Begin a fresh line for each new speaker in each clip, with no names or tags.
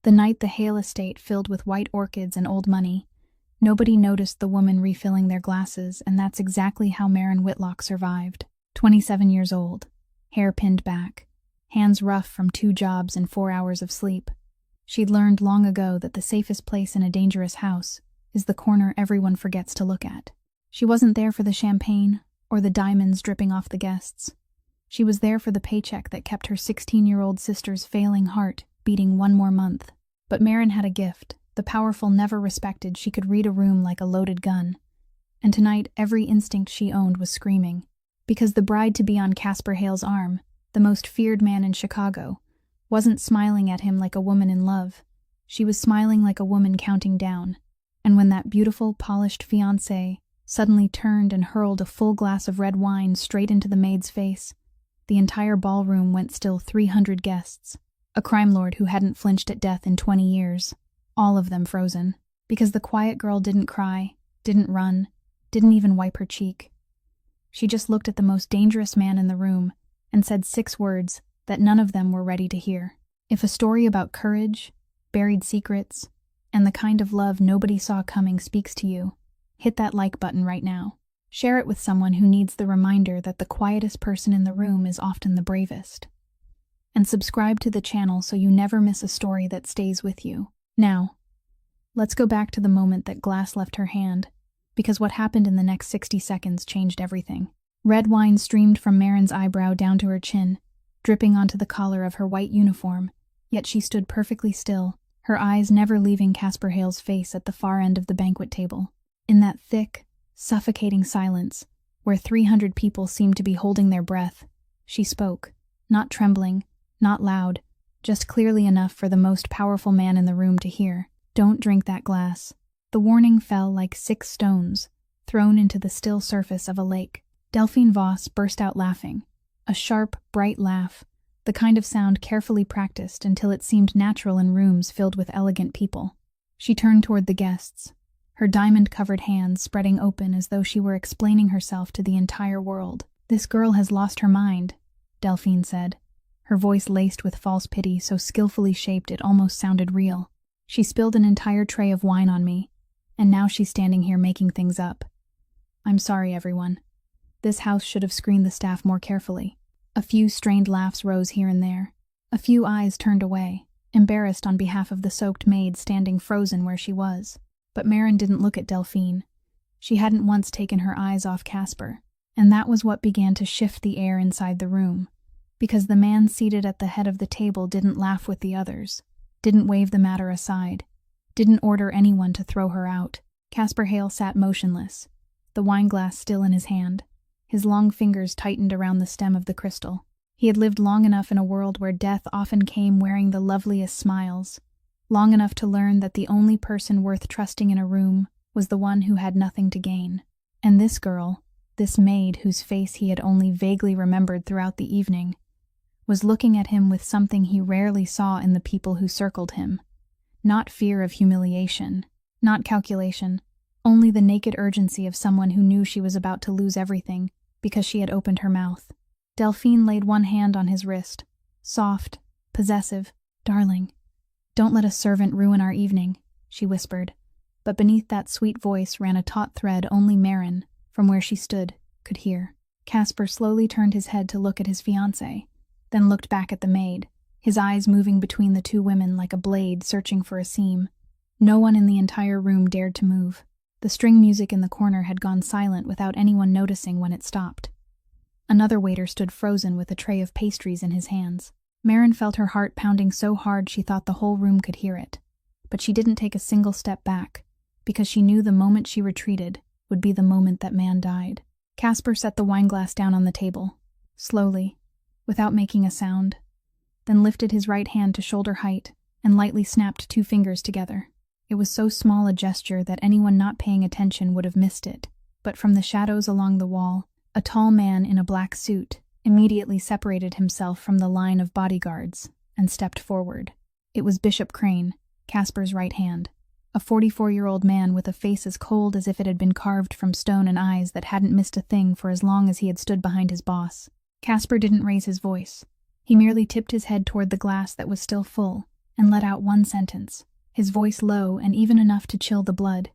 The night the Hale estate filled with white orchids and old money, nobody noticed the woman refilling their glasses, and that's exactly how Maren Whitlock survived. 27 years old, hair pinned back, hands rough from 2 jobs and 4 hours of sleep. She'd learned long ago that the safest place in a dangerous house is the corner everyone forgets to look at. She wasn't there for the champagne or the diamonds dripping off the guests. She was there for the paycheck that kept her 16-year-old sister's failing heart beating 1 more month. But Maren had a gift. The powerful never respected. She could read a room like a loaded gun. And tonight, every instinct she owned was screaming. Because the bride-to-be on Casper Hale's arm, the most feared man in Chicago, wasn't smiling at him like a woman in love. She was smiling like a woman counting down. And when that beautiful, polished fiancé suddenly turned and hurled a full glass of red wine straight into the maid's face, the entire ballroom went still. 300 guests. A crime lord who hadn't flinched at death in 20 years. All of them frozen. Because the quiet girl didn't cry, didn't run, didn't even wipe her cheek. She just looked at the most dangerous man in the room and said 6 words that none of them were ready to hear. If a story about courage, buried secrets, and the kind of love nobody saw coming speaks to you, hit that like button right now. Share it with someone who needs the reminder that the quietest person in the room is often the bravest. And subscribe to the channel so you never miss a story that stays with you. Now, let's go back to the moment that glass left her hand, because what happened in the next 60 seconds changed everything. Red wine streamed from Maren's eyebrow down to her chin, dripping onto the collar of her white uniform, yet she stood perfectly still, her eyes never leaving Casper Hale's face at the far end of the banquet table. In that thick, suffocating silence, where 300 people seemed to be holding their breath, she spoke, not trembling, not loud, just clearly enough for the most powerful man in the room to hear. Don't drink that glass. The warning fell like 6 stones, thrown into the still surface of a lake. Delphine Voss burst out laughing. A sharp, bright laugh, the kind of sound carefully practiced until it seemed natural in rooms filled with elegant people. She turned toward the guests, her diamond-covered hands spreading open as though she were explaining herself to the entire world. "This girl has lost her mind," Delphine said, her voice laced with false pity so skillfully shaped it almost sounded real. "She spilled an entire tray of wine on me, and now she's standing here making things up. I'm sorry, everyone. This house should have screened the staff more carefully." A few strained laughs rose here and there. A few eyes turned away, embarrassed on behalf of the soaked maid standing frozen where she was. But Maren didn't look at Delphine. She hadn't once taken her eyes off Casper, and that was what began to shift the air inside the room. Because the man seated at the head of the table didn't laugh with the others, didn't wave the matter aside, didn't order anyone to throw her out. Casper Hale sat motionless, the wineglass still in his hand, his long fingers tightened around the stem of the crystal. He had lived long enough in a world where death often came wearing the loveliest smiles, long enough to learn that the only person worth trusting in a room was the one who had nothing to gain. And this girl, this maid whose face he had only vaguely remembered throughout the evening, was looking at him with something he rarely saw in the people who circled him. Not fear of humiliation, not calculation, only the naked urgency of someone who knew she was about to lose everything because she had opened her mouth. Delphine laid one hand on his wrist, soft, possessive. "Darling, don't let a servant ruin our evening," she whispered. But beneath that sweet voice ran a taut thread only Maren, from where she stood, could hear. Casper slowly turned his head to look at his fiancée, then looked back at the maid, his eyes moving between the 2 women like a blade searching for a seam. No one in the entire room dared to move. The string music in the corner had gone silent without anyone noticing when it stopped. Another waiter stood frozen with a tray of pastries in his hands. Maren felt her heart pounding so hard she thought the whole room could hear it. But she didn't take a single step back, because she knew the moment she retreated would be the moment that man died. Casper set the wineglass down on the table, slowly, without making a sound, then lifted his right hand to shoulder height and lightly snapped 2 fingers together. It was so small a gesture that anyone not paying attention would have missed it, but from the shadows along the wall, a tall man in a black suit immediately separated himself from the line of bodyguards and stepped forward. It was Bishop Crane, Casper's right hand, a 44-year-old man with a face as cold as if it had been carved from stone and eyes that hadn't missed a thing for as long as he had stood behind his boss. Casper didn't raise his voice. He merely tipped his head toward the glass that was still full and let out one sentence, his voice low and even enough to chill the blood.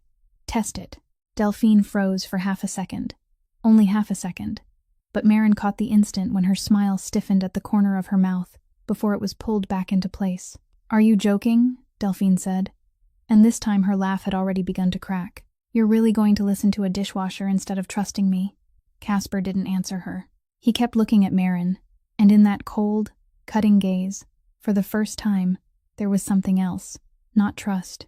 "Test it." Delphine froze for half a second. Only half a second. But Marin caught the instant when her smile stiffened at the corner of her mouth before it was pulled back into place. "Are you joking?" Delphine said. And this time her laugh had already begun to crack. "You're really going to listen to a dishwasher instead of trusting me?" Casper didn't answer her. He kept looking at Marin, and in that cold, cutting gaze, for the first time, there was something else. Not trust.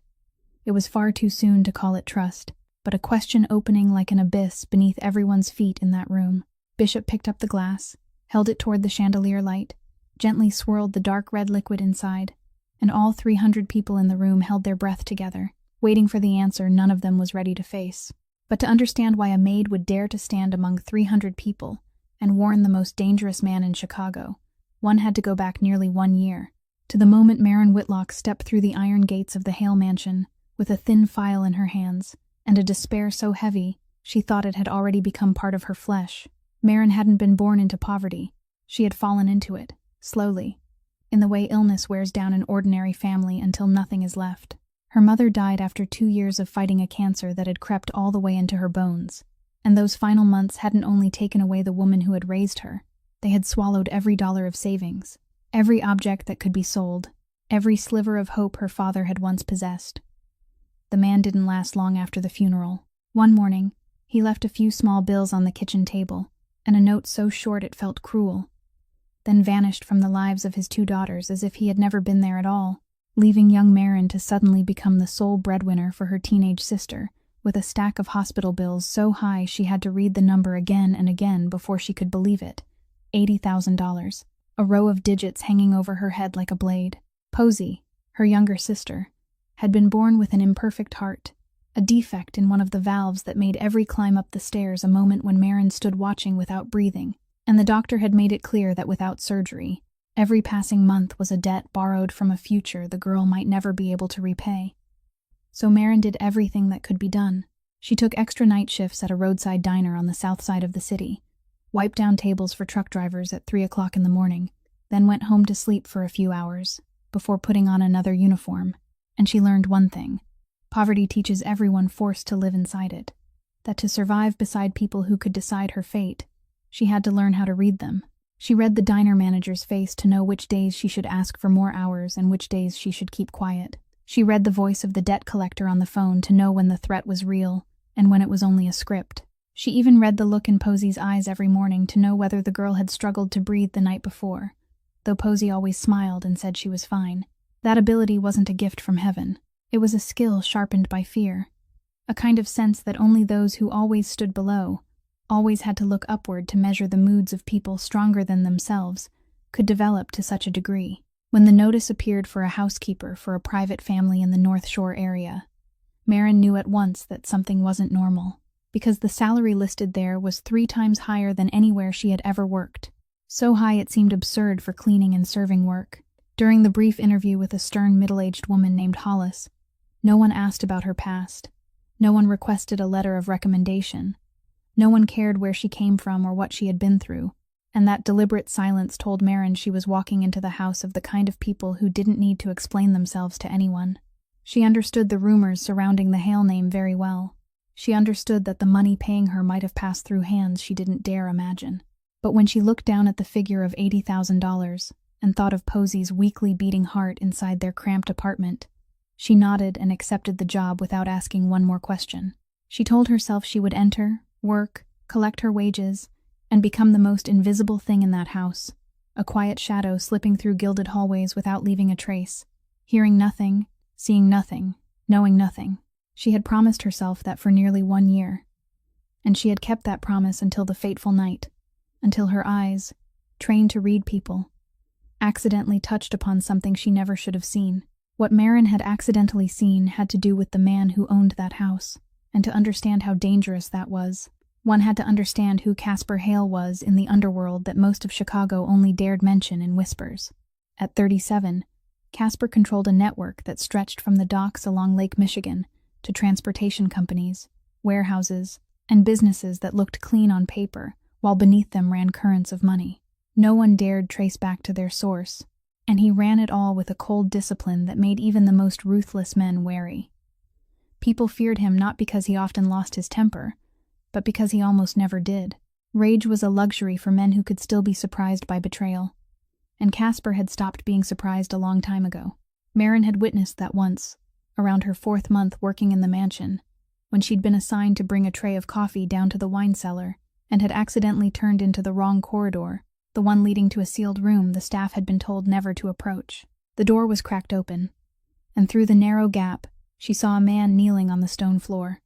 It was far too soon to call it trust, but a question opening like an abyss beneath everyone's feet in that room. Bishop picked up the glass, held it toward the chandelier light, gently swirled the dark red liquid inside, and all 300 people in the room held their breath together, waiting for the answer none of them was ready to face. But to understand why a maid would dare to stand among 300 people and warn the most dangerous man in Chicago, one had to go back nearly 1 year, to the moment Marin Whitlock stepped through the iron gates of the Hale mansion with a thin file in her hands and a despair so heavy she thought it had already become part of her flesh. Marin hadn't been born into poverty. She had fallen into it, slowly, in the way illness wears down an ordinary family until nothing is left. Her mother died after 2 years of fighting a cancer that had crept all the way into her bones, and those final months hadn't only taken away the woman who had raised her, they had swallowed every dollar of savings, every object that could be sold, every sliver of hope her father had once possessed. The man didn't last long after the funeral. One morning, he left a few small bills on the kitchen table, and a note so short it felt cruel, then vanished from the lives of his 2 daughters as if he had never been there at all, leaving young Marin to suddenly become the sole breadwinner for her teenage sister, with a stack of hospital bills so high she had to read the number again and again before she could believe it. $80,000, a row of digits hanging over her head like a blade. Posey, her younger sister, had been born with an imperfect heart, a defect in one of the valves that made every climb up the stairs a moment when Marin stood watching without breathing, and the doctor had made it clear that without surgery, every passing month was a debt borrowed from a future the girl might never be able to repay. So Marin did everything that could be done. She took extra night shifts at a roadside diner on the south side of the city, wiped down tables for truck drivers at 3 o'clock in the morning, then went home to sleep for a few hours, before putting on another uniform. And she learned one thing. Poverty teaches everyone forced to live inside it, that to survive beside people who could decide her fate, she had to learn how to read them. She read the diner manager's face to know which days she should ask for more hours and which days she should keep quiet. She read the voice of the debt collector on the phone to know when the threat was real and when it was only a script. She even read the look in Posey's eyes every morning to know whether the girl had struggled to breathe the night before, though Posey always smiled and said she was fine. That ability wasn't a gift from heaven. It was a skill sharpened by fear, a kind of sense that only those who always stood below, always had to look upward to measure the moods of people stronger than themselves, could develop to such a degree. When the notice appeared for a housekeeper for a private family in the North Shore area, Marin knew at once that something wasn't normal, because the salary listed there was 3 times higher than anywhere she had ever worked. So high it seemed absurd for cleaning and serving work. During the brief interview with a stern middle-aged woman named Hollis, no one asked about her past. No one requested a letter of recommendation. No one cared where she came from or what she had been through, and that deliberate silence told Marin she was walking into the house of the kind of people who didn't need to explain themselves to anyone. She understood the rumors surrounding the Hale name very well. She understood that the money paying her might have passed through hands she didn't dare imagine. But when she looked down at the figure of $80,000 and thought of Posey's weakly beating heart inside their cramped apartment, she nodded and accepted the job without asking one more question. She told herself she would enter, work, collect her wages, and become the most invisible thing in that house, a quiet shadow slipping through gilded hallways without leaving a trace, hearing nothing, seeing nothing, knowing nothing. She had promised herself that for nearly 1 year, and she had kept that promise until the fateful night, until her eyes, trained to read people, accidentally touched upon something she never should have seen. What Marin had accidentally seen had to do with the man who owned that house, and to understand how dangerous that was, one had to understand who Casper Hale was in the underworld that most of Chicago only dared mention in whispers. At 37, Casper controlled a network that stretched from the docks along Lake Michigan to transportation companies, warehouses, and businesses that looked clean on paper, while beneath them ran currents of money. No one dared trace back to their source, and he ran it all with a cold discipline that made even the most ruthless men wary. People feared him not because he often lost his temper, but because he almost never did. Rage was a luxury for men who could still be surprised by betrayal, and Casper had stopped being surprised a long time ago. Maren had witnessed that once, around her 4th month working in the mansion, when she'd been assigned to bring a tray of coffee down to the wine cellar and had accidentally turned into the wrong corridor, the one leading to a sealed room the staff had been told never to approach. The door was cracked open, and through the narrow gap, she saw a man kneeling on the stone floor.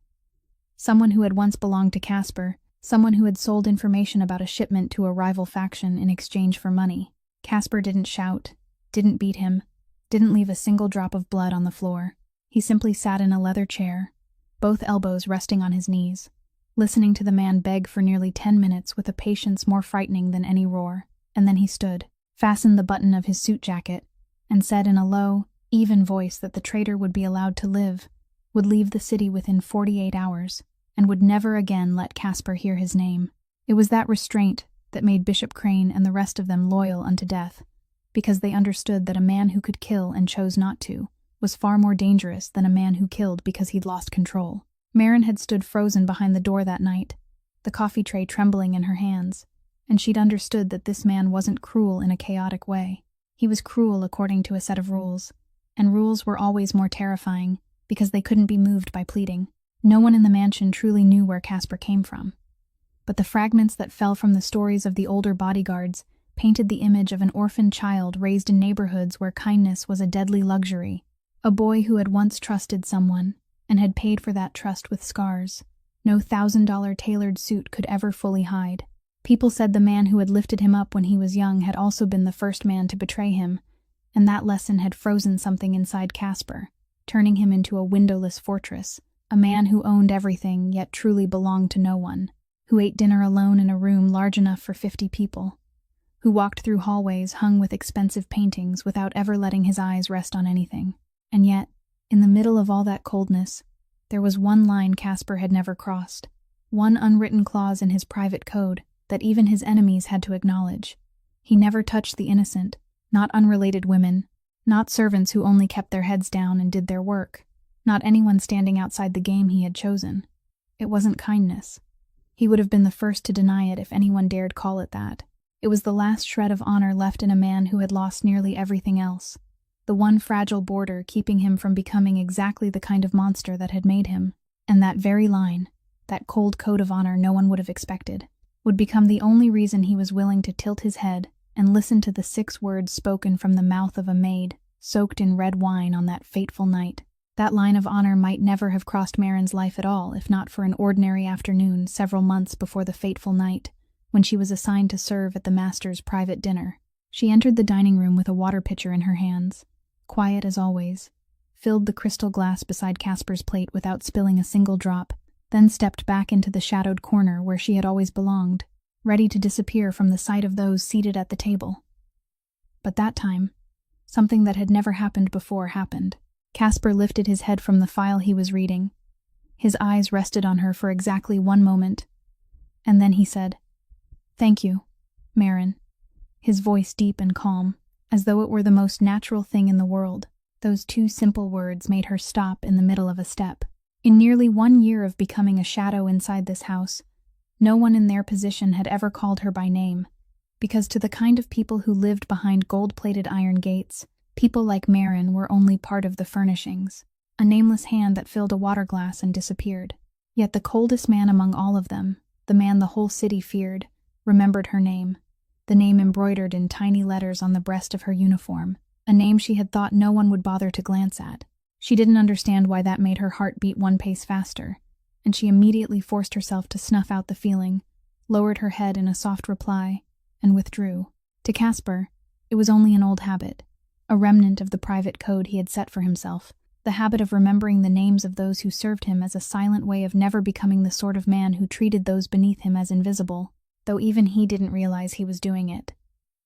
Someone who had once belonged to Casper, someone who had sold information about a shipment to a rival faction in exchange for money. Casper didn't shout, didn't beat him, didn't leave a single drop of blood on the floor. He simply sat in a leather chair, both elbows resting on his knees, listening to the man beg for nearly 10 minutes with a patience more frightening than any roar. And then he stood, fastened the button of his suit jacket, and said in a low, even voice that the traitor would be allowed to live, would leave the city within 48 hours, and would never again let Casper hear his name. It was that restraint that made Bishop Crane and the rest of them loyal unto death, because they understood that a man who could kill and chose not to was far more dangerous than a man who killed because he'd lost control. Maren had stood frozen behind the door that night, the coffee tray trembling in her hands, and she'd understood that this man wasn't cruel in a chaotic way. He was cruel according to a set of rules, and rules were always more terrifying because they couldn't be moved by pleading. No one in the mansion truly knew where Casper came from, but the fragments that fell from the stories of the older bodyguards painted the image of an orphaned child raised in neighborhoods where kindness was a deadly luxury, a boy who had once trusted someone and had paid for that trust with scars no $1,000 tailored suit could ever fully hide. People said the man who had lifted him up when he was young had also been the first man to betray him, and that lesson had frozen something inside Casper, turning him into a windowless fortress, a man who owned everything yet truly belonged to no one, who ate dinner alone in a room large enough for 50 people, who walked through hallways hung with expensive paintings without ever letting his eyes rest on anything. And yet, in the middle of all that coldness, there was one line Casper had never crossed, one unwritten clause in his private code that even his enemies had to acknowledge. He never touched the innocent, not unrelated women, not servants who only kept their heads down and did their work, not anyone standing outside the game he had chosen. It wasn't kindness. He would have been the first to deny it if anyone dared call it that. It was the last shred of honor left in a man who had lost nearly everything else, the one fragile border keeping him from becoming exactly the kind of monster that had made him. And that very line, that cold code of honor no one would have expected, would become the only reason he was willing to tilt his head and listen to the 6 words spoken from the mouth of a maid, soaked in red wine on that fateful night. That line of honor might never have crossed Maren's life at all if not for an ordinary afternoon several months before the fateful night, when she was assigned to serve at the master's private dinner. She entered the dining room with a water pitcher in her hands, quiet as always, filled the crystal glass beside Casper's plate without spilling a single drop, then stepped back into the shadowed corner where she had always belonged, ready to disappear from the sight of those seated at the table. But that time, something that had never happened before happened. Casper lifted his head from the file he was reading. His eyes rested on her for exactly 1 moment, and then he said, "Thank you, Maren," his voice deep and calm, as though it were the most natural thing in the world. Those 2 simple words made her stop in the middle of a step. In nearly 1 year of becoming a shadow inside this house, no one in their position had ever called her by name, because to the kind of people who lived behind gold-plated iron gates, people like Maren were only part of the furnishings, a nameless hand that filled a water glass and disappeared. Yet the coldest man among all of them, the man the whole city feared, remembered her name, the name embroidered in tiny letters on the breast of her uniform, a name she had thought no one would bother to glance at. She didn't understand why that made her heart beat 1 pace faster, and she immediately forced herself to snuff out the feeling, lowered her head in a soft reply, and withdrew. To Casper, it was only an old habit, a remnant of the private code he had set for himself, the habit of remembering the names of those who served him as a silent way of never becoming the sort of man who treated those beneath him as invisible, though even he didn't realize he was doing it.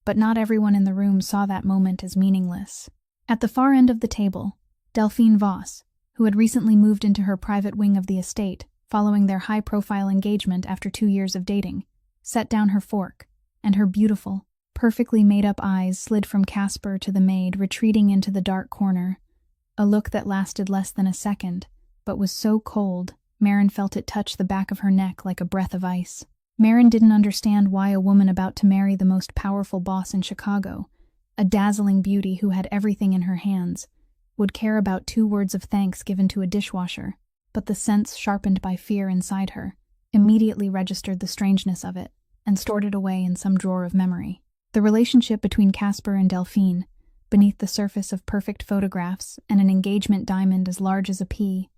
But not everyone in the room saw that moment as meaningless. At the far end of the table, Delphine Voss, who had recently moved into her private wing of the estate, following their high-profile engagement after 2 years of dating, set down her fork, and her beautiful, perfectly made-up eyes slid from Casper to the maid, retreating into the dark corner. A look that lasted less than a second, but was so cold, Maren felt it touch the back of her neck like a breath of ice. Maren didn't understand why a woman about to marry the most powerful boss in Chicago, a dazzling beauty who had everything in her hands, would care about 2 words of thanks given to a dishwasher, but the sense sharpened by fear inside her immediately registered the strangeness of it and stored it away in some drawer of memory. The relationship between Casper and Delphine, beneath the surface of perfect photographs and an engagement diamond as large as a pea,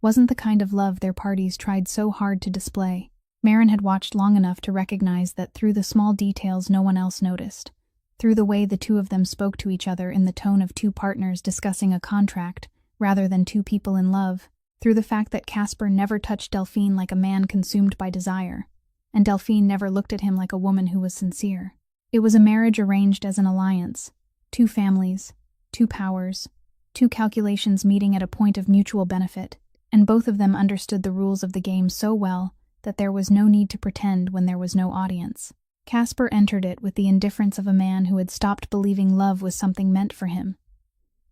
wasn't the kind of love their parties tried so hard to display. Maren had watched long enough to recognize that through the small details no one else noticed, through the way the two of them spoke to each other in the tone of 2 partners discussing a contract rather than 2 people in love, through the fact that Casper never touched Delphine like a man consumed by desire, and Delphine never looked at him like a woman who was sincere. It was a marriage arranged as an alliance, 2 families, 2 powers, 2 calculations meeting at a point of mutual benefit, and both of them understood the rules of the game so well that there was no need to pretend when there was no audience. Casper entered it with the indifference of a man who had stopped believing love was something meant for him,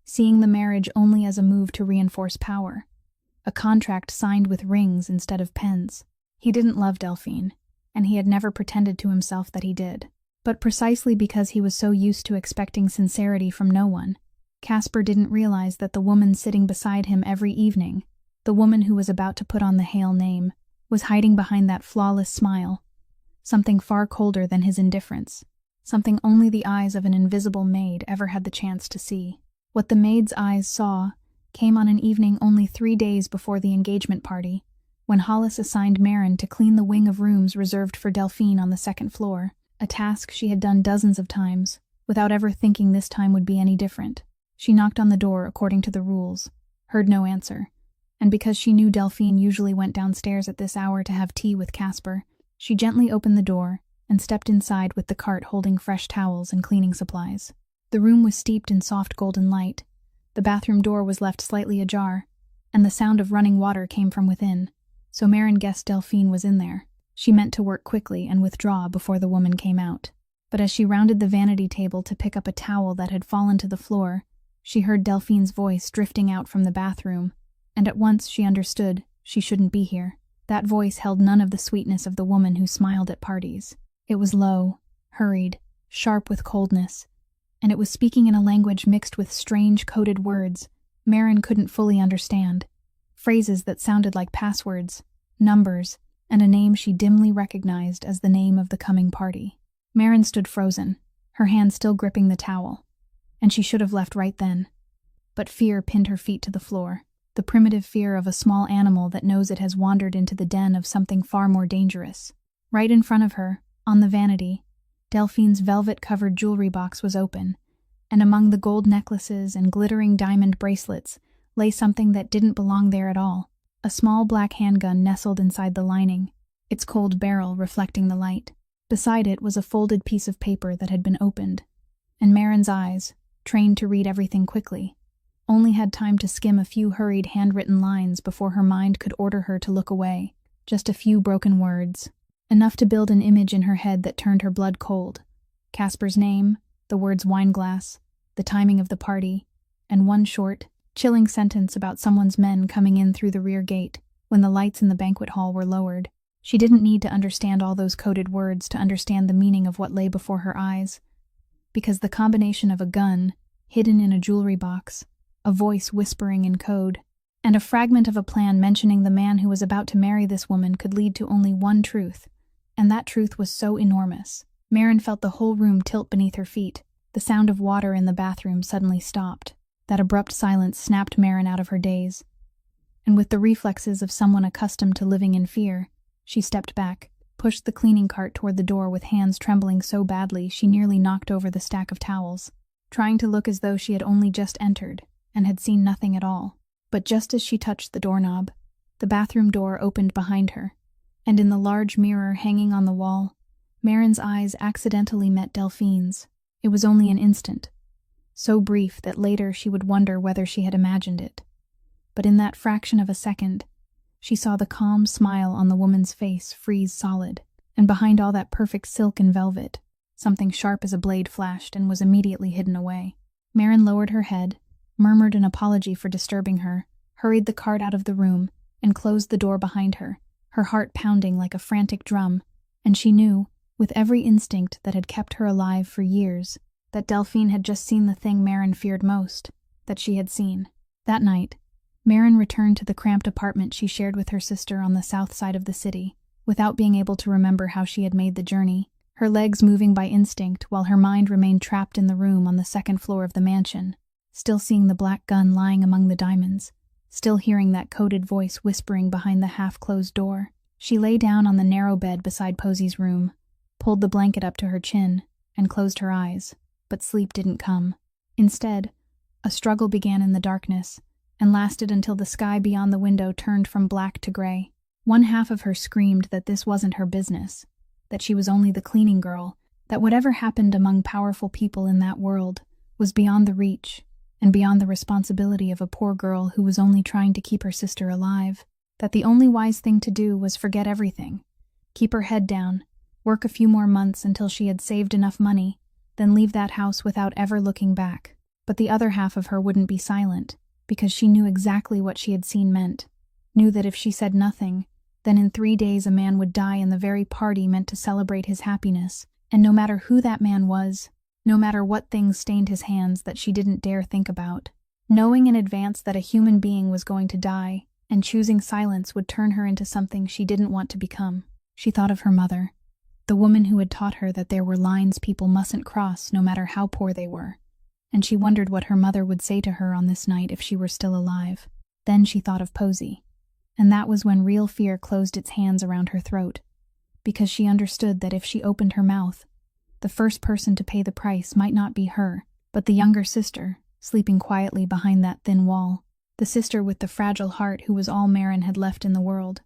seeing the marriage only as a move to reinforce power, a contract signed with rings instead of pens. He didn't love Delphine, and he had never pretended to himself that he did. But precisely because he was so used to expecting sincerity from no one, Casper didn't realize that the woman sitting beside him every evening, the woman who was about to put on the Hale name, was hiding behind that flawless smile, something far colder than his indifference, something only the eyes of an invisible maid ever had the chance to see. What the maid's eyes saw came on an evening only 3 days before the engagement party, when Hollis assigned Maren to clean the wing of rooms reserved for Delphine on the 2nd floor, a task she had done dozens of times, without ever thinking this time would be any different. She knocked on the door according to the rules, heard no answer, and because she knew Delphine usually went downstairs at this hour to have tea with Casper, she gently opened the door and stepped inside with the cart holding fresh towels and cleaning supplies. The room was steeped in soft golden light. The bathroom door was left slightly ajar, and the sound of running water came from within, so Maren guessed Delphine was in there. She meant to work quickly and withdraw before the woman came out. But as she rounded the vanity table to pick up a towel that had fallen to the floor, she heard Delphine's voice drifting out from the bathroom, and at once she understood she shouldn't be here. That voice held none of the sweetness of the woman who smiled at parties. It was low, hurried, sharp with coldness, and it was speaking in a language mixed with strange coded words Maren couldn't fully understand, phrases that sounded like passwords, numbers, and a name she dimly recognized as the name of the coming party. Maren stood frozen, her hand still gripping the towel, and she should have left right then. But fear pinned her feet to the floor, the primitive fear of a small animal that knows it has wandered into the den of something far more dangerous. Right in front of her, on the vanity, Delphine's velvet-covered jewelry box was open, and among the gold necklaces and glittering diamond bracelets lay something that didn't belong there at all. A small black handgun nestled inside the lining, its cold barrel reflecting the light. Beside it was a folded piece of paper that had been opened, and Maren's eyes, trained to read everything quickly, only had time to skim a few hurried handwritten lines before her mind could order her to look away. Just a few broken words, enough to build an image in her head that turned her blood cold. Casper's name, the words wineglass, the timing of the party, and one short, chilling sentence about someone's men coming in through the rear gate when the lights in the banquet hall were lowered. She didn't need to understand all those coded words to understand the meaning of what lay before her eyes, because the combination of a gun, hidden in a jewelry box, a voice whispering in code, and a fragment of a plan mentioning the man who was about to marry this woman could lead to only one truth, and that truth was so enormous. Maren felt the whole room tilt beneath her feet. The sound of water in the bathroom suddenly stopped. That abrupt silence snapped Maren out of her daze, and with the reflexes of someone accustomed to living in fear, she stepped back, pushed the cleaning cart toward the door with hands trembling so badly she nearly knocked over the stack of towels, trying to look as though she had only just entered and had seen nothing at all. But just as she touched the doorknob, the bathroom door opened behind her, and in the large mirror hanging on the wall, Maren's eyes accidentally met Delphine's. It was only an instant, so brief that later she would wonder whether she had imagined it. But in that fraction of a second, she saw the calm smile on the woman's face freeze solid, and behind all that perfect silk and velvet, Something sharp as a blade flashed and was immediately hidden away. Maren lowered her head, murmured an apology for disturbing her, hurried the cart out of the room, and closed the door behind her, her heart pounding like a frantic drum, and she knew, with every instinct that had kept her alive for years, that Delphine had just seen the thing Maren feared most, that she had seen. That night, Maren returned to the cramped apartment she shared with her sister on the south side of the city, without being able to remember how she had made the journey, her legs moving by instinct while her mind remained trapped in the room on the second floor of the mansion, still seeing the black gun lying among the diamonds, still hearing that coded voice whispering behind the half-closed door. She lay down on the narrow bed beside Posey's room, pulled the blanket up to her chin, and closed her eyes, but sleep didn't come. Instead, a struggle began in the darkness, and lasted until the sky beyond the window turned from black to gray. One half of her screamed that this wasn't her business, that she was only the cleaning girl, that whatever happened among powerful people in that world was beyond the reach and beyond the responsibility of a poor girl who was only trying to keep her sister alive, that the only wise thing to do was forget everything, keep her head down, work a few more months until she had saved enough money, then leave that house without ever looking back. But the other half of her wouldn't be silent, because she knew exactly what she had seen meant, knew that if she said nothing, then in 3 days a man would die in the very party meant to celebrate his happiness, and no matter who that man was, no matter what things stained his hands that she didn't dare think about, knowing in advance that a human being was going to die, and choosing silence would turn her into something she didn't want to become. She thought of her mother, the woman who had taught her that there were lines people mustn't cross no matter how poor they were, and she wondered what her mother would say to her on this night if she were still alive. Then she thought of Posey, and that was when real fear closed its hands around her throat, because she understood that if she opened her mouth, the first person to pay the price might not be her, but the younger sister, sleeping quietly behind that thin wall, the sister with the fragile heart who was all Maren had left in the world.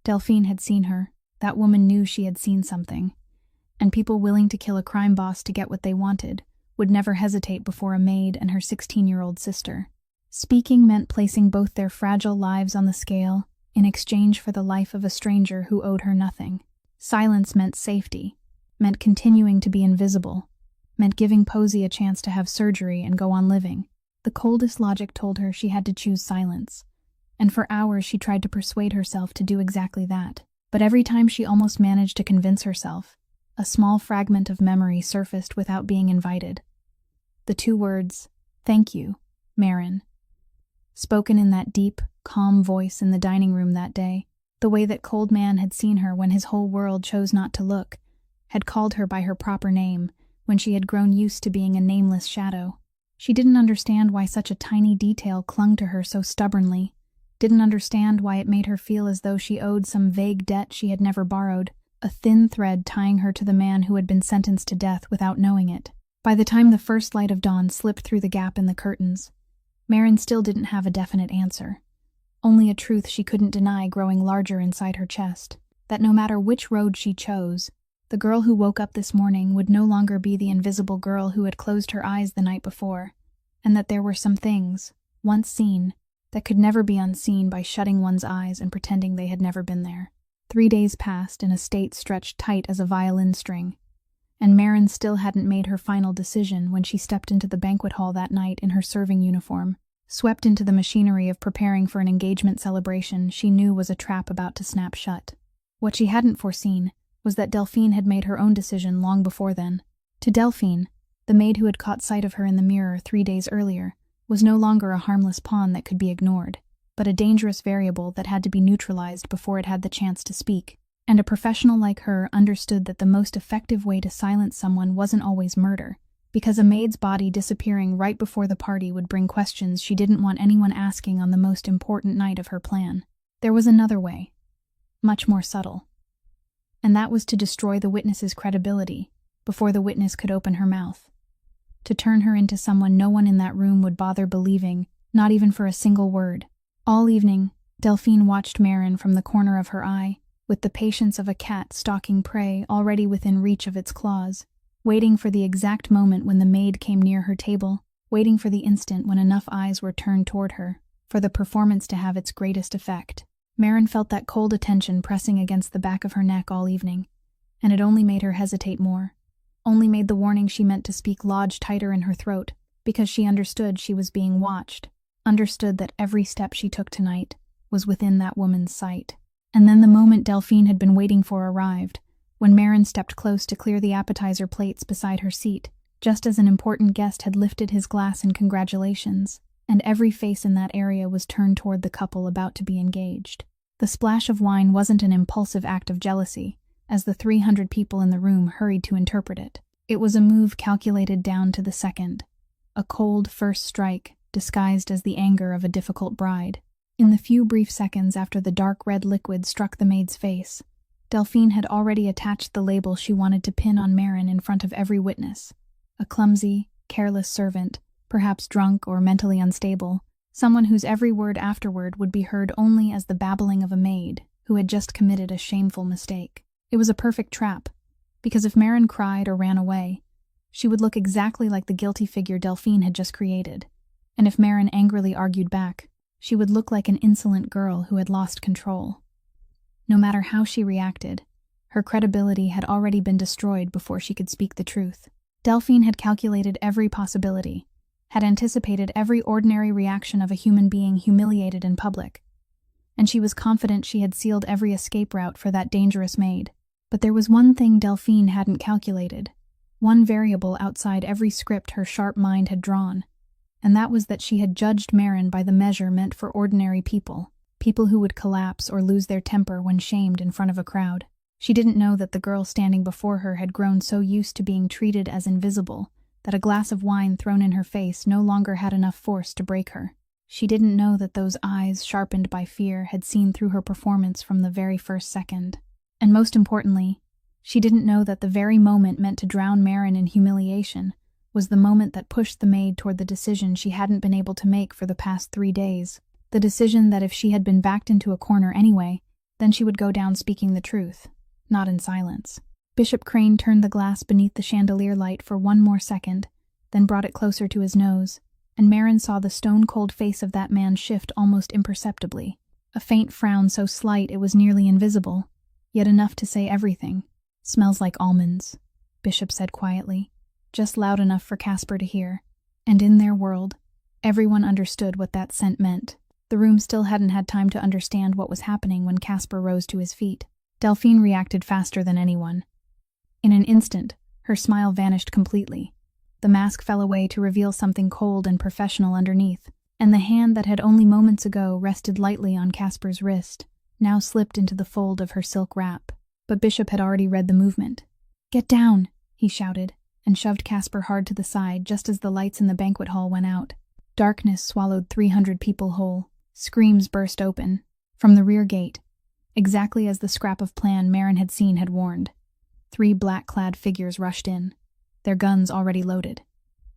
Delphine had seen her. That woman knew she had seen something, and people willing to kill a crime boss to get what they wanted would never hesitate before a maid and her 16-year-old sister. Speaking meant placing both their fragile lives on the scale in exchange for the life of a stranger who owed her nothing. Silence meant safety, meant continuing to be invisible, meant giving Posey a chance to have surgery and go on living. The coldest logic told her she had to choose silence, and for hours she tried to persuade herself to do exactly that. But every time she almost managed to convince herself, a small fragment of memory surfaced without being invited. The 2 words, "Thank you, Maren," spoken in that deep, calm voice in the dining room that day, the way that cold man had seen her when his whole world chose not to look, had called her by her proper name when she had grown used to being a nameless shadow. She didn't understand why such a tiny detail clung to her so stubbornly, didn't understand why it made her feel as though she owed some vague debt she had never borrowed, a thin thread tying her to the man who had been sentenced to death without knowing it. By the time the first light of dawn slipped through the gap in the curtains, Maren still didn't have a definite answer, only a truth she couldn't deny growing larger inside her chest, that no matter which road she chose, the girl who woke up this morning would no longer be the invisible girl who had closed her eyes the night before, and that there were some things, once seen, that could never be unseen by shutting one's eyes and pretending they had never been there. 3 days passed in a state stretched tight as a violin string, and Maren still hadn't made her final decision when she stepped into the banquet hall that night in her serving uniform, swept into the machinery of preparing for an engagement celebration she knew was a trap about to snap shut. What she hadn't foreseen was that Delphine had made her own decision long before then. To Delphine, the maid who had caught sight of her in the mirror 3 days earlier, was no longer a harmless pawn that could be ignored, but a dangerous variable that had to be neutralized before it had the chance to speak. And a professional like her understood that the most effective way to silence someone wasn't always murder, because a maid's body disappearing right before the party would bring questions she didn't want anyone asking on the most important night of her plan. There was another way, much more subtle, and that was to destroy the witness's credibility before the witness could open her mouth, to turn her into someone no one in that room would bother believing, not even for a single word. All evening, Delphine watched Maren from the corner of her eye, with the patience of a cat stalking prey already within reach of its claws, waiting for the exact moment when the maid came near her table, waiting for the instant when enough eyes were turned toward her, for the performance to have its greatest effect. Maren felt that cold attention pressing against the back of her neck all evening, and it only made her hesitate more. only made the warning she meant to speak lodge tighter in her throat, because she understood she was being watched, understood that every step she took tonight was within that woman's sight. And then the moment Delphine had been waiting for arrived, when Marin stepped close to clear the appetizer plates beside her seat, just as an important guest had lifted his glass in congratulations, and every face in that area was turned toward the couple about to be engaged. The splash of wine wasn't an impulsive act of jealousy, as the 300 people in the room hurried to interpret it. It was a move calculated down to the second, a cold first strike disguised as the anger of a difficult bride. In the few brief seconds after the dark red liquid struck the maid's face, Delphine had already attached the label she wanted to pin on Marin in front of every witness. A clumsy, careless servant, perhaps drunk or mentally unstable, someone whose every word afterward would be heard only as the babbling of a maid who had just committed a shameful mistake. It was a perfect trap, because if Marin cried or ran away, she would look exactly like the guilty figure Delphine had just created, and if Marin angrily argued back, she would look like an insolent girl who had lost control. No matter how she reacted, her credibility had already been destroyed before she could speak the truth. Delphine had calculated every possibility, had anticipated every ordinary reaction of a human being humiliated in public, and she was confident she had sealed every escape route for that dangerous maid. But there was one thing Delphine hadn't calculated, one variable outside every script her sharp mind had drawn, and that was that she had judged Marin by the measure meant for ordinary people, people who would collapse or lose their temper when shamed in front of a crowd. She didn't know that the girl standing before her had grown so used to being treated as invisible that a glass of wine thrown in her face no longer had enough force to break her. She didn't know that those eyes, sharpened by fear, had seen through her performance from the very first second. And most importantly, she didn't know that the very moment meant to drown Marin in humiliation was the moment that pushed the maid toward the decision she hadn't been able to make for the past 3 days. The decision that if she had been backed into a corner anyway, then she would go down speaking the truth, not in silence. Bishop Crane turned the glass beneath the chandelier light for one more second, then brought it closer to his nose, and Marin saw the stone-cold face of that man shift almost imperceptibly. A faint frown so slight it was nearly invisible, yet enough to say everything. "Smells like almonds," Bishop said quietly, just loud enough for Casper to hear. And in their world, everyone understood what that scent meant. The room still hadn't had time to understand what was happening when Casper rose to his feet. Delphine reacted faster than anyone. In an instant, her smile vanished completely. The mask fell away to reveal something cold and professional underneath, and the hand that had only moments ago rested lightly on Casper's wrist now slipped into the fold of her silk wrap. But Bishop had already read the movement. "Get down," he shouted, and shoved Casper hard to the side just as the lights in the banquet hall went out. Darkness swallowed 300 people whole. Screams burst open. From the rear gate, exactly as the scrap of plan Marin had seen had warned, 3 black-clad figures rushed in, their guns already loaded.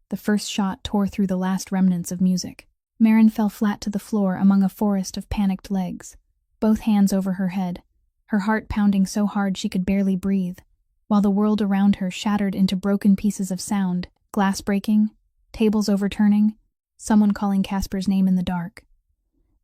The first shot tore through the last remnants of music. Marin fell flat to the floor among a forest of panicked legs, both hands over her head, her heart pounding so hard she could barely breathe, while the world around her shattered into broken pieces of sound, glass breaking, tables overturning, someone calling Casper's name in the dark.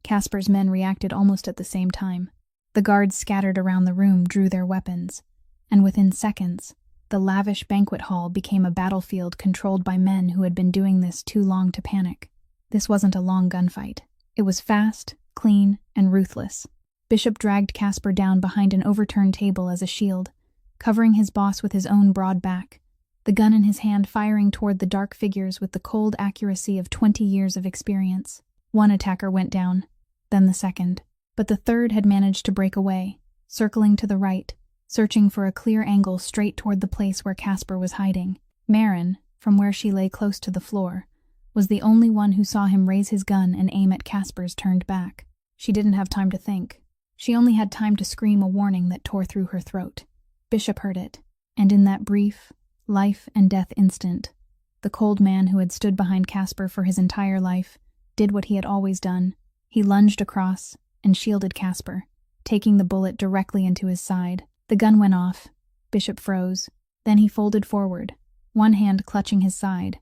Casper's men reacted almost at the same time. The guards scattered around the room drew their weapons, and within seconds, the lavish banquet hall became a battlefield controlled by men who had been doing this too long to panic. This wasn't a long gunfight. It was fast, clean, and ruthless. Bishop dragged Casper down behind an overturned table as a shield, covering his boss with his own broad back, the gun in his hand firing toward the dark figures with the cold accuracy of 20 years of experience. One attacker went down, then the second, but the third had managed to break away, circling to the right, searching for a clear angle straight toward the place where Casper was hiding. Marin, from where she lay close to the floor, was the only one who saw him raise his gun and aim at Casper's turned back. She didn't have time to think. She only had time to scream a warning that tore through her throat. Bishop heard it, and in that brief, life-and-death instant, the cold man who had stood behind Casper for his entire life did what he had always done. He lunged across and shielded Casper, taking the bullet directly into his side. The gun went off. Bishop froze. Then he folded forward, one hand clutching his side,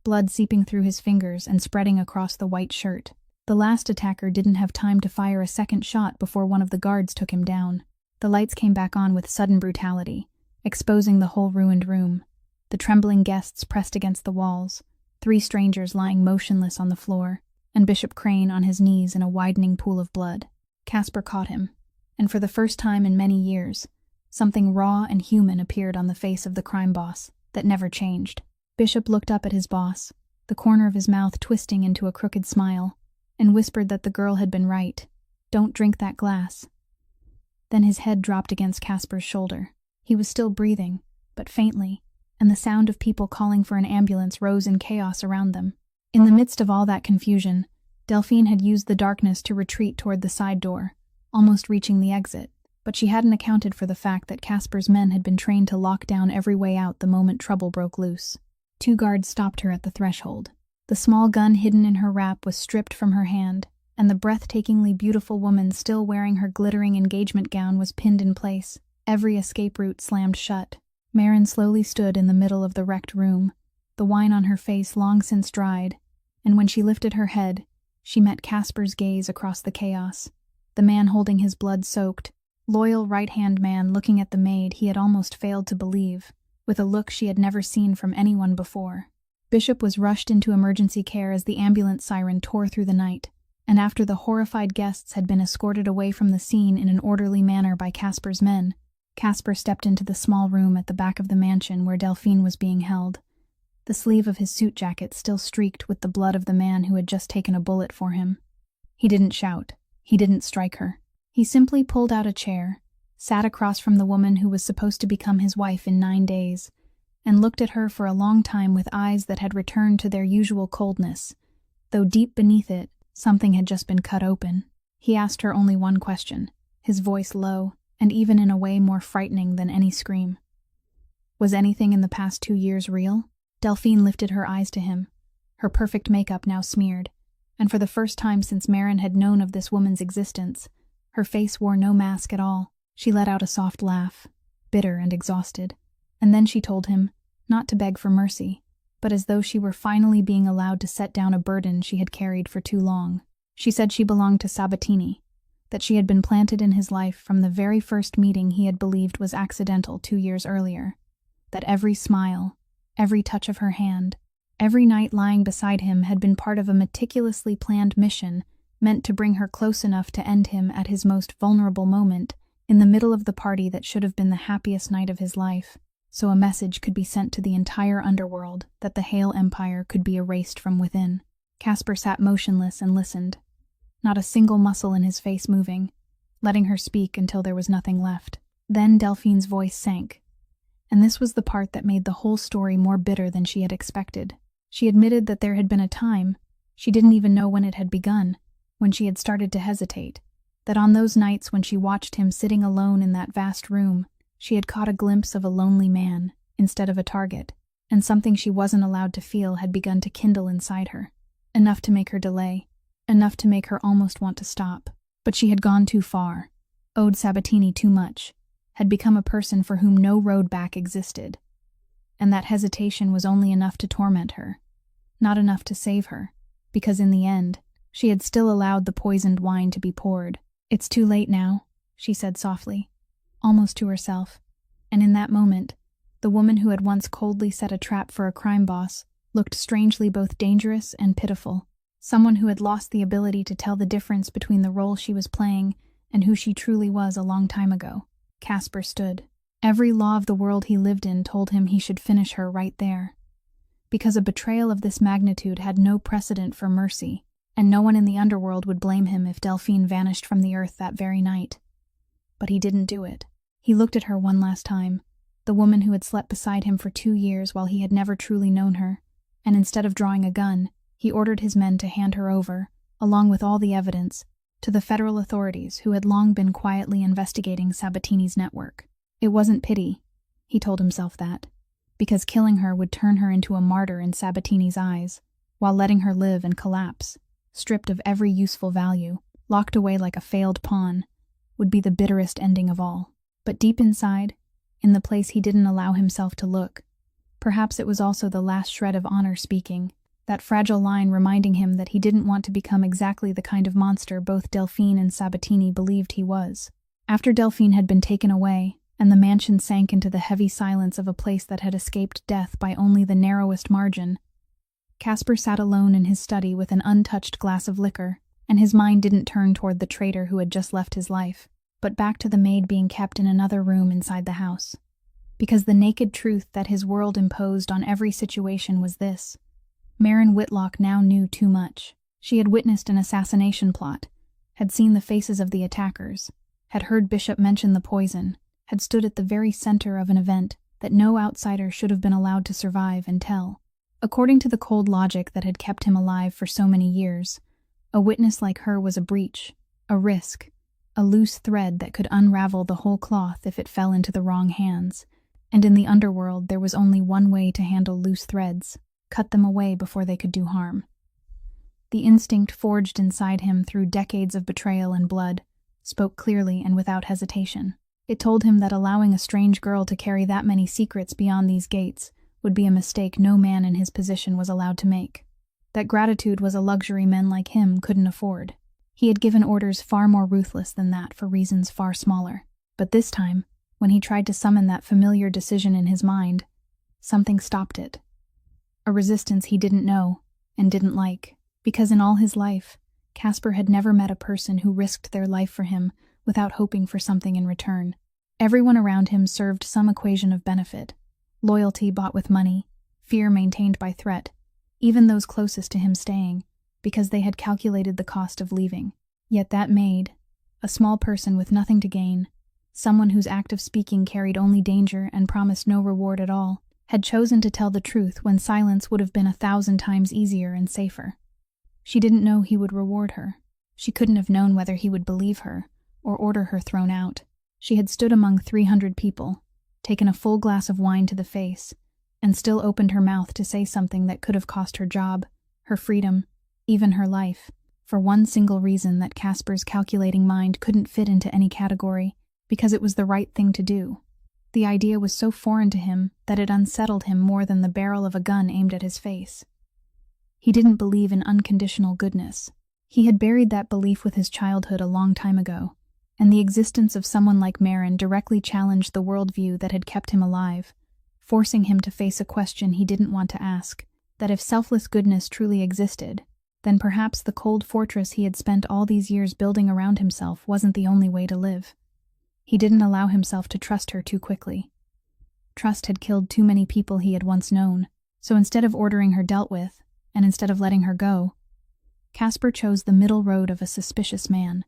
blood seeping through his fingers and spreading across the white shirt. The last attacker didn't have time to fire a second shot before one of the guards took him down. The lights came back on with sudden brutality, exposing the whole ruined room. the trembling guests pressed against the walls, 3 strangers lying motionless on the floor, and Bishop Crane on his knees in a widening pool of blood. Casper caught him, and for the first time in many years, something raw and human appeared on the face of the crime boss that never changed. Bishop looked up at his boss, the corner of his mouth twisting into a crooked smile, and whispered that the girl had been right. "Don't drink that glass." Then his head dropped against Casper's shoulder. He was still breathing, but faintly, and the sound of people calling for an ambulance rose in chaos around them. In the midst of all that confusion, Delphine had used the darkness to retreat toward the side door, almost reaching the exit, but she hadn't accounted for the fact that Casper's men had been trained to lock down every way out the moment trouble broke loose. 2 guards stopped her at the threshold. The small gun hidden in her wrap was stripped from her hand, and the breathtakingly beautiful woman still wearing her glittering engagement gown was pinned in place, every escape route slammed shut. Maren slowly stood in the middle of the wrecked room, the wine on her face long since dried, and when she lifted her head, she met Casper's gaze across the chaos, the man holding his blood-soaked, loyal right-hand man looking at the maid he had almost failed to believe, with a look she had never seen from anyone before. Bishop was rushed into emergency care as the ambulance siren tore through the night, and after the horrified guests had been escorted away from the scene in an orderly manner by Casper's men, Casper stepped into the small room at the back of the mansion where Delphine was being held, the sleeve of his suit jacket still streaked with the blood of the man who had just taken a bullet for him. He didn't shout. He didn't strike her. He simply pulled out a chair, sat across from the woman who was supposed to become his wife in 9 days, and looked at her for a long time with eyes that had returned to their usual coldness, though deep beneath it, something had just been cut open. He asked her only one question, his voice low, and even in a way more frightening than any scream. Was anything in the past 2 years real? Delphine lifted her eyes to him, her perfect makeup now smeared, and for the first time since Maren had known of this woman's existence, her face wore no mask at all. She let out a soft laugh, bitter and exhausted, and then she told him, not to beg for mercy, but as though she were finally being allowed to set down a burden she had carried for too long. She said she belonged to Sabatini, that she had been planted in his life from the very first meeting he had believed was accidental 2 years earlier, that every smile, every touch of her hand, every night lying beside him had been part of a meticulously planned mission meant to bring her close enough to end him at his most vulnerable moment, in the middle of the party that should have been the happiest night of his life, so a message could be sent to the entire underworld that the Hale Empire could be erased from within. Casper sat motionless and listened, not a single muscle in his face moving, letting her speak until there was nothing left. Then Delphine's voice sank, and this was the part that made the whole story more bitter than she had expected. She admitted that there had been a time, she didn't even know when it had begun, when she had started to hesitate, that on those nights when she watched him sitting alone in that vast room, she had caught a glimpse of a lonely man instead of a target, and something she wasn't allowed to feel had begun to kindle inside her, enough to make her delay, enough to make her almost want to stop. But she had gone too far, owed Sabatini too much, had become a person for whom no road back existed, and that hesitation was only enough to torment her, not enough to save her, because in the end, she had still allowed the poisoned wine to be poured. "It's too late now," she said softly, almost to herself, and in that moment, the woman who had once coldly set a trap for a crime boss looked strangely both dangerous and pitiful, someone who had lost the ability to tell the difference between the role she was playing and who she truly was a long time ago. Casper stood. Every law of the world he lived in told him he should finish her right there, because a betrayal of this magnitude had no precedent for mercy, and no one in the underworld would blame him if Delphine vanished from the earth that very night. But he didn't do it. He looked at her one last time, the woman who had slept beside him for 2 years while he had never truly known her, and instead of drawing a gun, he ordered his men to hand her over, along with all the evidence, to the federal authorities who had long been quietly investigating Sabatini's network. It wasn't pity, he told himself that, because killing her would turn her into a martyr in Sabatini's eyes, while letting her live and collapse, stripped of every useful value, locked away like a failed pawn, would be the bitterest ending of all. But deep inside, in the place he didn't allow himself to look, perhaps it was also the last shred of honor speaking, that fragile line reminding him that he didn't want to become exactly the kind of monster both Delphine and Sabatini believed he was. After Delphine had been taken away, and the mansion sank into the heavy silence of a place that had escaped death by only the narrowest margin. Casper sat alone in his study with an untouched glass of liquor, and his mind didn't turn toward the traitor who had just left his life, but back to the maid being kept in another room inside the house. Because the naked truth that his world imposed on every situation was this: Maren Whitlock now knew too much. She had witnessed an assassination plot, had seen the faces of the attackers, had heard Bishop mention the poison, had stood at the very center of an event that no outsider should have been allowed to survive and tell. According to the cold logic that had kept him alive for so many years, a witness like her was a breach, a risk, a loose thread that could unravel the whole cloth if it fell into the wrong hands. And in the underworld there was only one way to handle loose threads: cut them away before they could do harm. The instinct forged inside him through decades of betrayal and blood spoke clearly and without hesitation. It told him that allowing a strange girl to carry that many secrets beyond these gates would be a mistake no man in his position was allowed to make. That gratitude was a luxury men like him couldn't afford. He had given orders far more ruthless than that for reasons far smaller. But this time, when he tried to summon that familiar decision in his mind, something stopped it. A resistance he didn't know and didn't like, because in all his life, Casper had never met a person who risked their life for him without hoping for something in return. Everyone around him served some equation of benefit: loyalty bought with money, fear maintained by threat, even those closest to him staying, because they had calculated the cost of leaving. Yet that maid, a small person with nothing to gain, someone whose act of speaking carried only danger and promised no reward at all, had chosen to tell the truth when silence would have been 1,000 times easier and safer. She didn't know he would reward her. She couldn't have known whether he would believe her or order her thrown out. She had stood among 300 people, taken a full glass of wine to the face, and still opened her mouth to say something that could have cost her job, her freedom, even her life, for one single reason that Casper's calculating mind couldn't fit into any category: because it was the right thing to do. The idea was so foreign to him that it unsettled him more than the barrel of a gun aimed at his face. He didn't believe in unconditional goodness. He had buried that belief with his childhood a long time ago, and the existence of someone like Maren directly challenged the worldview that had kept him alive, forcing him to face a question he didn't want to ask: that if selfless goodness truly existed, then perhaps the cold fortress he had spent all these years building around himself wasn't the only way to live. He didn't allow himself to trust her too quickly. Trust had killed too many people he had once known, so instead of ordering her dealt with, and instead of letting her go, Casper chose the middle road of a suspicious man.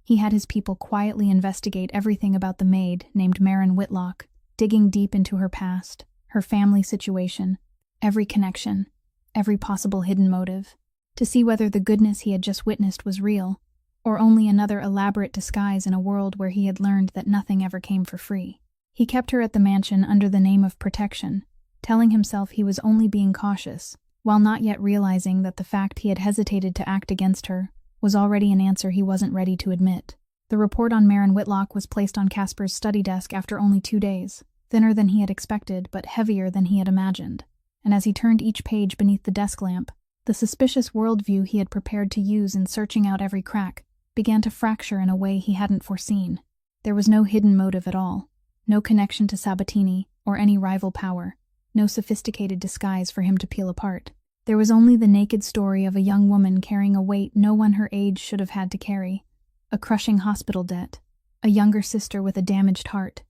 He had his people quietly investigate everything about the maid named Maren Whitlock, digging deep into her past, her family situation, every connection, every possible hidden motive, to see whether the goodness he had just witnessed was real, or only another elaborate disguise in a world where he had learned that nothing ever came for free. He kept her at the mansion under the name of protection, telling himself he was only being cautious, while not yet realizing that the fact he had hesitated to act against her was already an answer he wasn't ready to admit. The report on Maren Whitlock was placed on Casper's study desk after only 2 days, thinner than he had expected but heavier than he had imagined, and as he turned each page beneath the desk lamp, the suspicious worldview he had prepared to use in searching out every crack began to fracture in a way he hadn't foreseen. There was no hidden motive at all, no connection to Sabatini or any rival power, no sophisticated disguise for him to peel apart. There was only the naked story of a young woman carrying a weight no one her age should have had to carry, a crushing hospital debt, a younger sister with a damaged heart,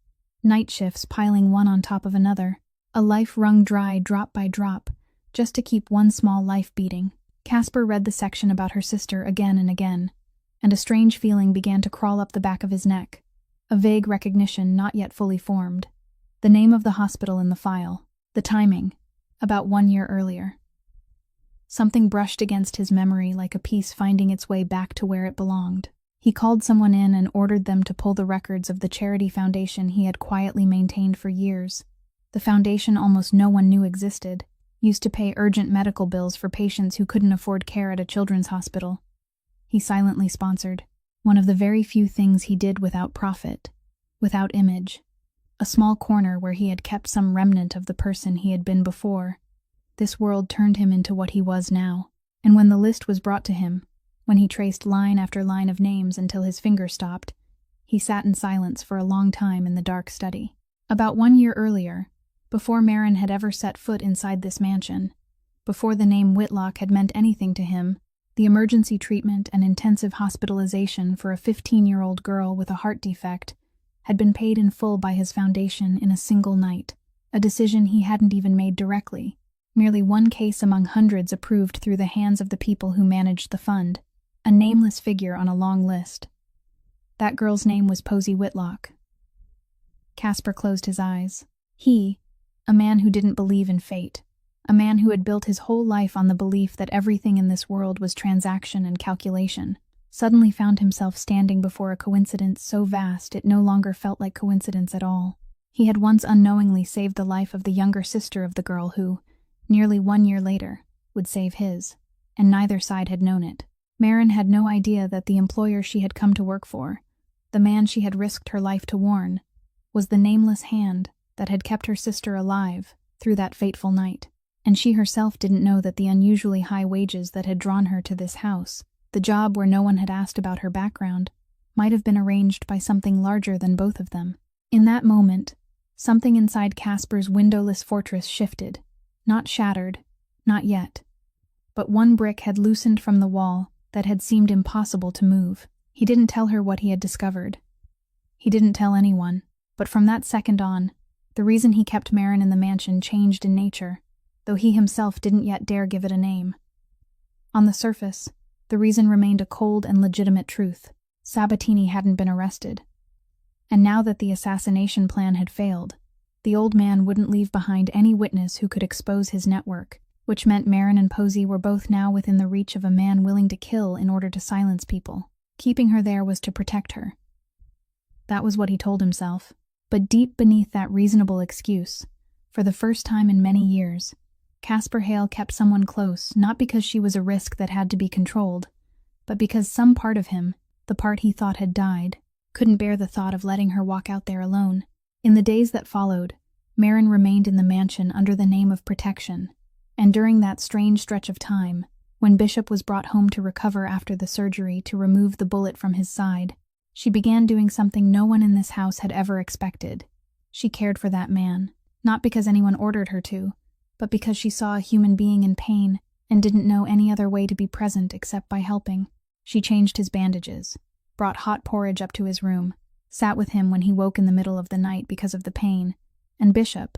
night shifts piling one on top of another, a life wrung dry drop by drop, just to keep one small life beating. Casper read the section about her sister again and again, and a strange feeling began to crawl up the back of his neck, a vague recognition not yet fully formed. The name of the hospital in the file, the timing, about 1 year earlier. Something brushed against his memory like a piece finding its way back to where it belonged. He called someone in and ordered them to pull the records of the charity foundation he had quietly maintained for years. The foundation almost no one knew existed, used to pay urgent medical bills for patients who couldn't afford care at a children's hospital. He silently sponsored, one of the very few things he did without profit, without image, a small corner where he had kept some remnant of the person he had been before. This world turned him into what he was now, and when the list was brought to him, when he traced line after line of names until his finger stopped, He sat in silence for a long time in the dark study. About 1 year earlier, before Maren had ever set foot inside this mansion, before the name Whitlock had meant anything to him, the emergency treatment and intensive hospitalization for a 15-year-old girl with a heart defect had been paid in full by his foundation in a single night, a decision he hadn't even made directly, merely one case among hundreds approved through the hands of the people who managed the fund, a nameless figure on a long list. That girl's name was Posey Whitlock. Casper closed his eyes. He, a man who didn't believe in fate, a man who had built his whole life on the belief that everything in this world was transaction and calculation, suddenly found himself standing before a coincidence so vast it no longer felt like coincidence at all. He had once unknowingly saved the life of the younger sister of the girl who, nearly 1 year later, would save his, and neither side had known it. Maren had no idea that the employer she had come to work for, the man she had risked her life to warn, was the nameless hand that had kept her sister alive through that fateful night. And she herself didn't know that the unusually high wages that had drawn her to this house, the job where no one had asked about her background, might have been arranged by something larger than both of them. In that moment, something inside Casper's windowless fortress shifted, not shattered, not yet. But one brick had loosened from the wall that had seemed impossible to move. He didn't tell her what he had discovered. He didn't tell anyone, but from that second on, the reason he kept Maren in the mansion changed in nature, though he himself didn't yet dare give it a name. On the surface, the reason remained a cold and legitimate truth. Sabatini hadn't been arrested. And now that the assassination plan had failed, the old man wouldn't leave behind any witness who could expose his network, which meant Maren and Posey were both now within the reach of a man willing to kill in order to silence people. Keeping her there was to protect her. That was what he told himself. But deep beneath that reasonable excuse, for the first time in many years, Casper Hale kept someone close, not because she was a risk that had to be controlled, but because some part of him, the part he thought had died, couldn't bear the thought of letting her walk out there alone. In the days that followed, Maren remained in the mansion under the name of protection, and during that strange stretch of time, when Bishop was brought home to recover after the surgery to remove the bullet from his side, she began doing something no one in this house had ever expected. She cared for that man, not because anyone ordered her to, but because she saw a human being in pain and didn't know any other way to be present except by helping. She changed his bandages, brought hot porridge up to his room, sat with him when he woke in the middle of the night because of the pain, and Bishop,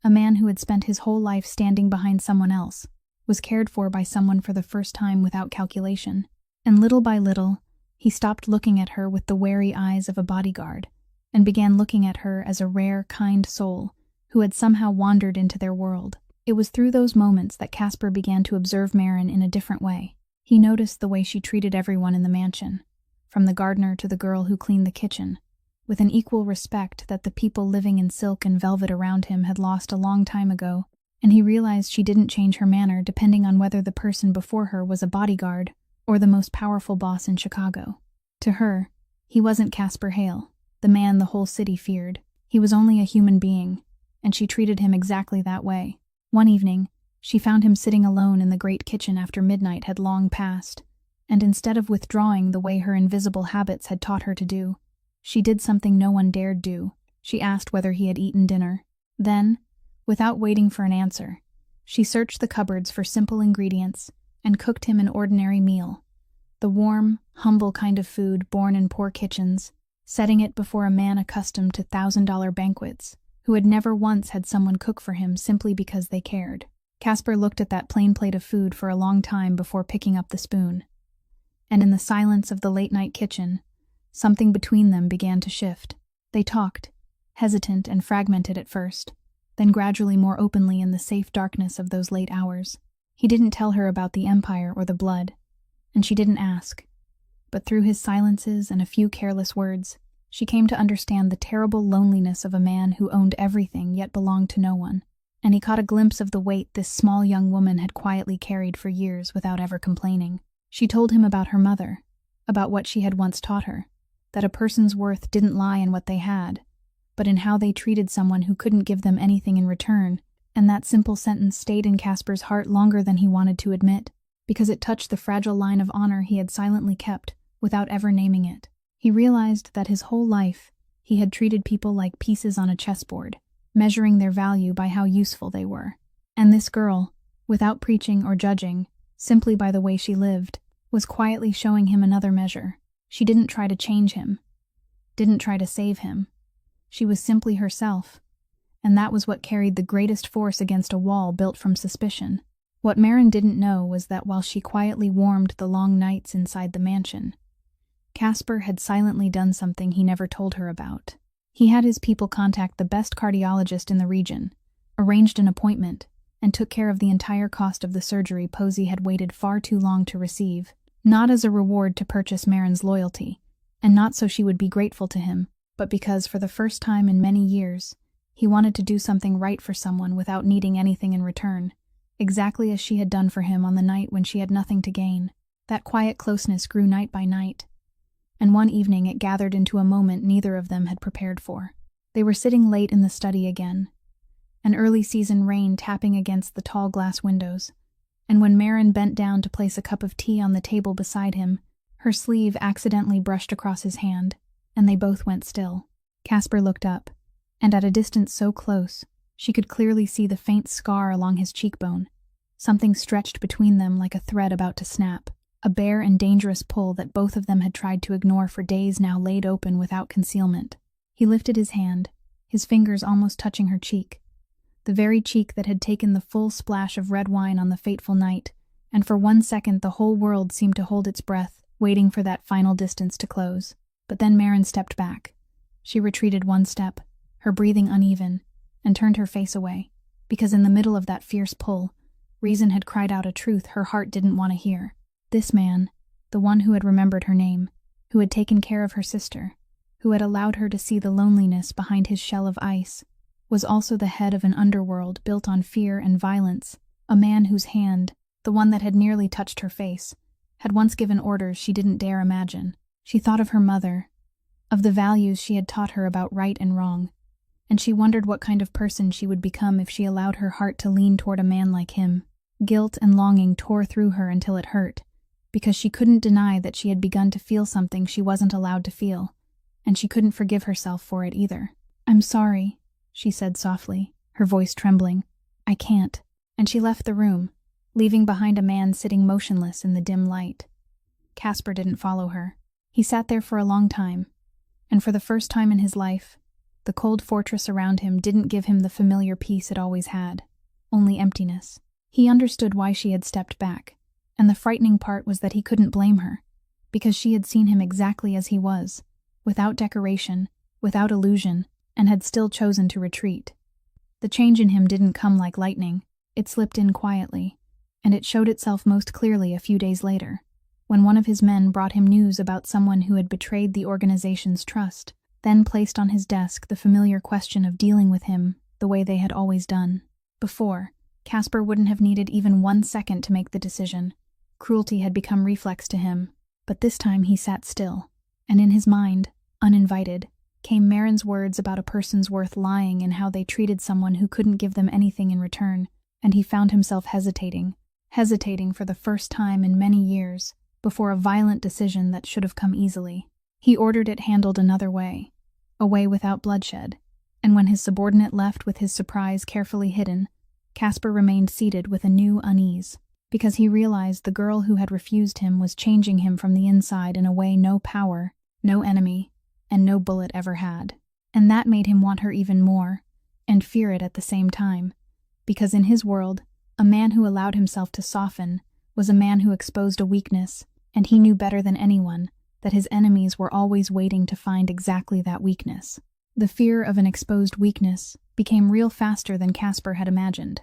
a man who had spent his whole life standing behind someone else, was cared for by someone for the first time without calculation. And little by little, he stopped looking at her with the wary eyes of a bodyguard, and began looking at her as a rare, kind soul who had somehow wandered into their world. It was through those moments that Casper began to observe Maren in a different way. He noticed the way she treated everyone in the mansion, from the gardener to the girl who cleaned the kitchen, with an equal respect that the people living in silk and velvet around him had lost a long time ago, and he realized she didn't change her manner depending on whether the person before her was a bodyguard or the most powerful boss in Chicago. To her, he wasn't Casper Hale, the man the whole city feared. He was only a human being, and she treated him exactly that way. One evening, she found him sitting alone in the great kitchen after midnight had long passed, and instead of withdrawing the way her invisible habits had taught her to do, she did something no one dared do. She asked whether he had eaten dinner. Then, without waiting for an answer, she searched the cupboards for simple ingredients and cooked him an ordinary meal, the warm, humble kind of food born in poor kitchens, setting it before a man accustomed to $1,000 banquets, who had never once had someone cook for him simply because they cared. Casper looked at that plain plate of food for a long time before picking up the spoon. And in the silence of the late-night kitchen, something between them began to shift. They talked, hesitant and fragmented at first, then gradually more openly in the safe darkness of those late hours. He didn't tell her about the empire or the blood, and she didn't ask. But through his silences and a few careless words, she came to understand the terrible loneliness of a man who owned everything yet belonged to no one. And he caught a glimpse of the weight this small young woman had quietly carried for years without ever complaining. She told him about her mother, about what she had once taught her, that a person's worth didn't lie in what they had, but in how they treated someone who couldn't give them anything in return, and that simple sentence stayed in Casper's heart longer than he wanted to admit, because it touched the fragile line of honor he had silently kept, without ever naming it. He realized that his whole life he had treated people like pieces on a chessboard, measuring their value by how useful they were. And this girl, without preaching or judging, simply by the way she lived, was quietly showing him another measure. She didn't try to change him, didn't try to save him. She was simply herself, and that was what carried the greatest force against a wall built from suspicion. What Maren didn't know was that while she quietly warmed the long nights inside the mansion, Casper had silently done something he never told her about. He had his people contact the best cardiologist in the region, arranged an appointment, and took care of the entire cost of the surgery Posey had waited far too long to receive, not as a reward to purchase Maren's loyalty, and not so she would be grateful to him, but because for the first time in many years, he wanted to do something right for someone without needing anything in return, exactly as she had done for him on the night when she had nothing to gain. That quiet closeness grew night by night, and one evening it gathered into a moment neither of them had prepared for. They were sitting late in the study again, an early season rain tapping against the tall glass windows, and when Maren bent down to place a cup of tea on the table beside him, her sleeve accidentally brushed across his hand, and they both went still. Casper looked up, and at a distance so close, she could clearly see the faint scar along his cheekbone. Something stretched between them like a thread about to snap, a bare and dangerous pull that both of them had tried to ignore for days now laid open without concealment. He lifted his hand, his fingers almost touching her cheek, the very cheek that had taken the full splash of red wine on the fateful night, and for 1 second the whole world seemed to hold its breath, waiting for that final distance to close. But then Maren stepped back. She retreated 1 step, her breathing uneven, and turned her face away, because in the middle of that fierce pull, reason had cried out a truth her heart didn't want to hear. This man, the one who had remembered her name, who had taken care of her sister, who had allowed her to see the loneliness behind his shell of ice, was also the head of an underworld built on fear and violence, a man whose hand, the one that had nearly touched her face, had once given orders she didn't dare imagine. She thought of her mother, of the values she had taught her about right and wrong, and she wondered what kind of person she would become if she allowed her heart to lean toward a man like him. Guilt and longing tore through her until it hurt, because she couldn't deny that she had begun to feel something she wasn't allowed to feel, and she couldn't forgive herself for it either. "I'm sorry," she said softly, her voice trembling. "I can't." And she left the room, leaving behind a man sitting motionless in the dim light. Casper didn't follow her. He sat there for a long time, and for the first time in his life, the cold fortress around him didn't give him the familiar peace it always had, only emptiness. He understood why she had stepped back, and the frightening part was that he couldn't blame her, because she had seen him exactly as he was, without decoration, without illusion, and had still chosen to retreat. The change in him didn't come like lightning, it slipped in quietly, and it showed itself most clearly a few days later, when one of his men brought him news about someone who had betrayed the organization's trust, then placed on his desk the familiar question of dealing with him the way they had always done. Before, Casper wouldn't have needed even 1 second to make the decision. Cruelty had become reflex to him, but this time he sat still, and in his mind, uninvited, came Maren's words about a person's worth lying and how they treated someone who couldn't give them anything in return, and he found himself hesitating for the first time in many years, before a violent decision that should have come easily. He ordered it handled another way, a way without bloodshed, and when his subordinate left with his surprise carefully hidden, Casper remained seated with a new unease, because he realized the girl who had refused him was changing him from the inside in a way no power, no enemy, and no bullet ever had. And that made him want her even more, and fear it at the same time, because in his world, a man who allowed himself to soften was a man who exposed a weakness, and he knew better than anyone that his enemies were always waiting to find exactly that weakness. The fear of an exposed weakness became real faster than Casper had imagined,